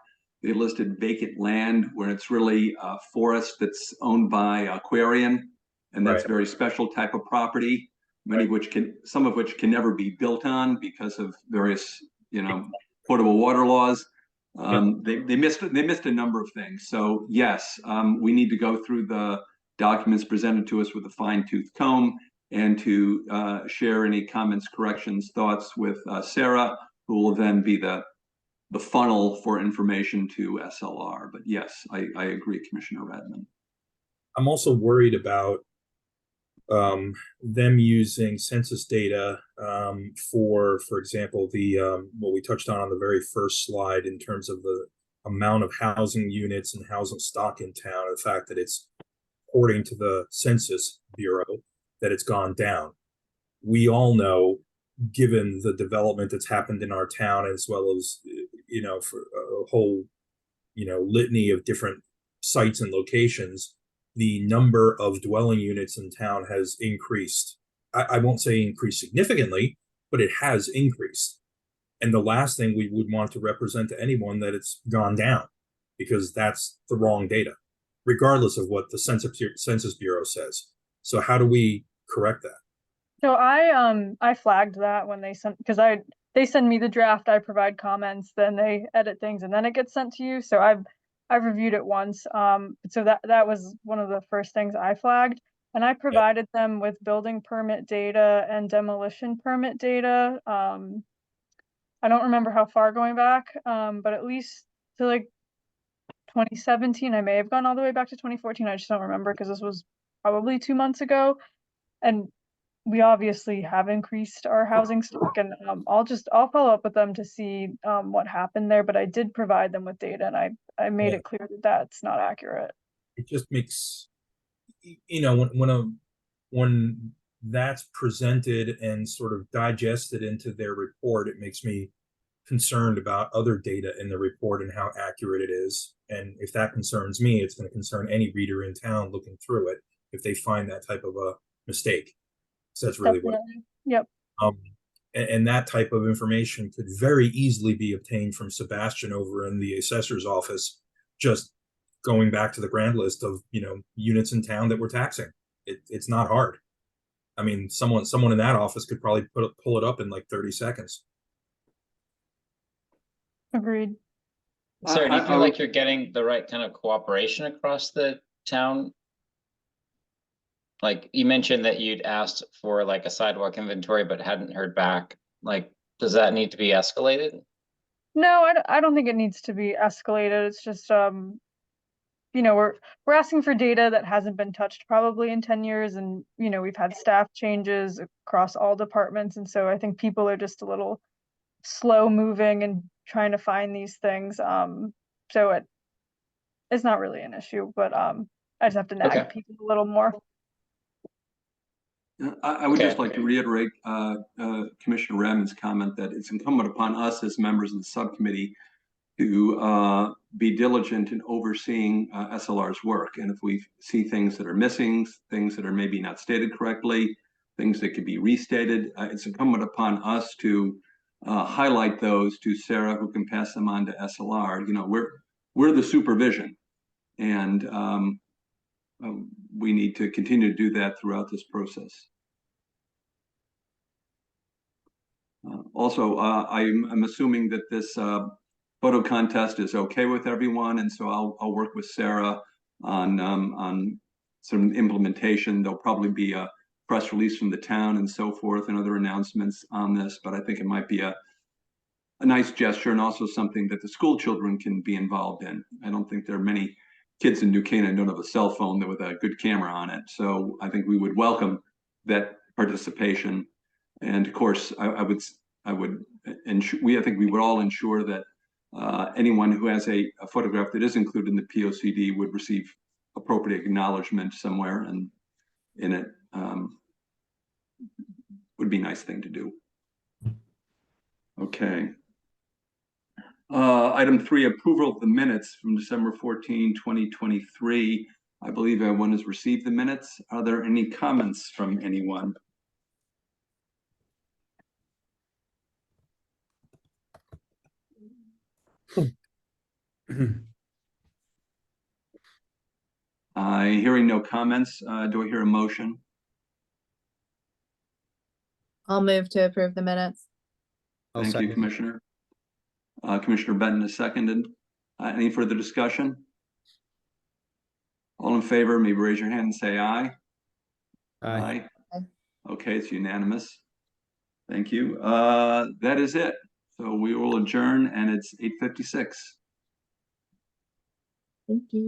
they listed vacant land where it's really a forest that's owned by Aquarian, and that's a very special type of property. Many of which some of which can never be built on because of various, potable water laws. They missed a number of things. So yes, we need to go through the documents presented to us with a fine-tooth comb and to share any comments, corrections, thoughts with Sarah, who will then be the funnel for information to SLR. But yes, I agree, Commissioner Redmond. I'm also worried about them using census data for example, the what we touched on the very first slide in terms of the amount of housing units and housing stock in town, the fact that it's, according to the Census Bureau, that it's gone down. We all know, given the development that's happened in our town, as well as, for a whole, litany of different sites and locations, the number of dwelling units in town has increased. I won't say increased significantly, but it has increased. And the last thing we would want to represent to anyone that it's gone down, because that's the wrong data, regardless of what the Census Bureau says. So how do we correct that? So I flagged that when they sent, because they send me the draft, I provide comments, then they edit things, and then it gets sent to you. So I've reviewed it once. So that was one of the first things I flagged, and I provided them with building permit data and demolition permit data. I don't remember how far going back, but at least to like 2017. I may have gone all the way back to 2014. I just don't remember because this was probably 2 months ago. And we obviously have increased our housing stock, and I'll follow up with them to see what happened there. But I did provide them with data, and I made it clear that that's not accurate. It just makes, when that's presented and sort of digested into their report, it makes me concerned about other data in the report and how accurate it is. And if that concerns me, it's going to concern any reader in town looking through it if they find that type of a mistake. So that's really what. Yep. And that type of information could very easily be obtained from Sebastian over in the assessor's office, just going back to the grand list of, units in town that we're taxing. It's not hard. I mean, someone in that office could probably pull it up in like 30 seconds. Agreed. Sarah, do you feel like you're getting the right kind of cooperation across the town? Like, you mentioned that you'd asked for like a sidewalk inventory, but hadn't heard back. Like, does that need to be escalated? No, I don't think it needs to be escalated. It's just, we're asking for data that hasn't been touched probably in 10 years. And, we've had staff changes across all departments. And so I think people are just a little slow moving and trying to find these things. So it's not really an issue, but I just have to nag people a little more. I would just like to reiterate Commissioner Redmond's comment that it's incumbent upon us as members of the subcommittee to be diligent in overseeing SLR's work. And if we see things that are missing, things that are maybe not stated correctly, things that could be restated, it's incumbent upon us to highlight those to Sarah, who can pass them on to SLR. You know, we're the supervision, and we need to continue to do that throughout this process. Also, I'm assuming that this photo contest is okay with everyone, and so I'll work with Sarah on some implementation. There'll probably be a press release from the town and so forth, and other announcements on this, but I think it might be a nice gesture, and also something that the school children can be involved in. I don't think there are many kids in New Canaan don't have a cell phone with a good camera on it, so I think we would welcome that participation. And of course, I think we would all ensure that anyone who has a photograph that is included in the POCD would receive appropriate acknowledgement somewhere, and in it would be a nice thing to do. Okay. Item 3, approval of the minutes from December 14, 2023. I believe everyone has received the minutes. Are there any comments from anyone? Hearing no comments, do I hear a motion? I'll move to approve the minutes. I'll Thank you, second. Commissioner. Commissioner Benton is seconded. Any further discussion? All in favor, maybe raise your hand and say aye. Aye. Aye. Okay, it's unanimous. Thank you. That is it. So we will adjourn, and it's 8:56. Thank you.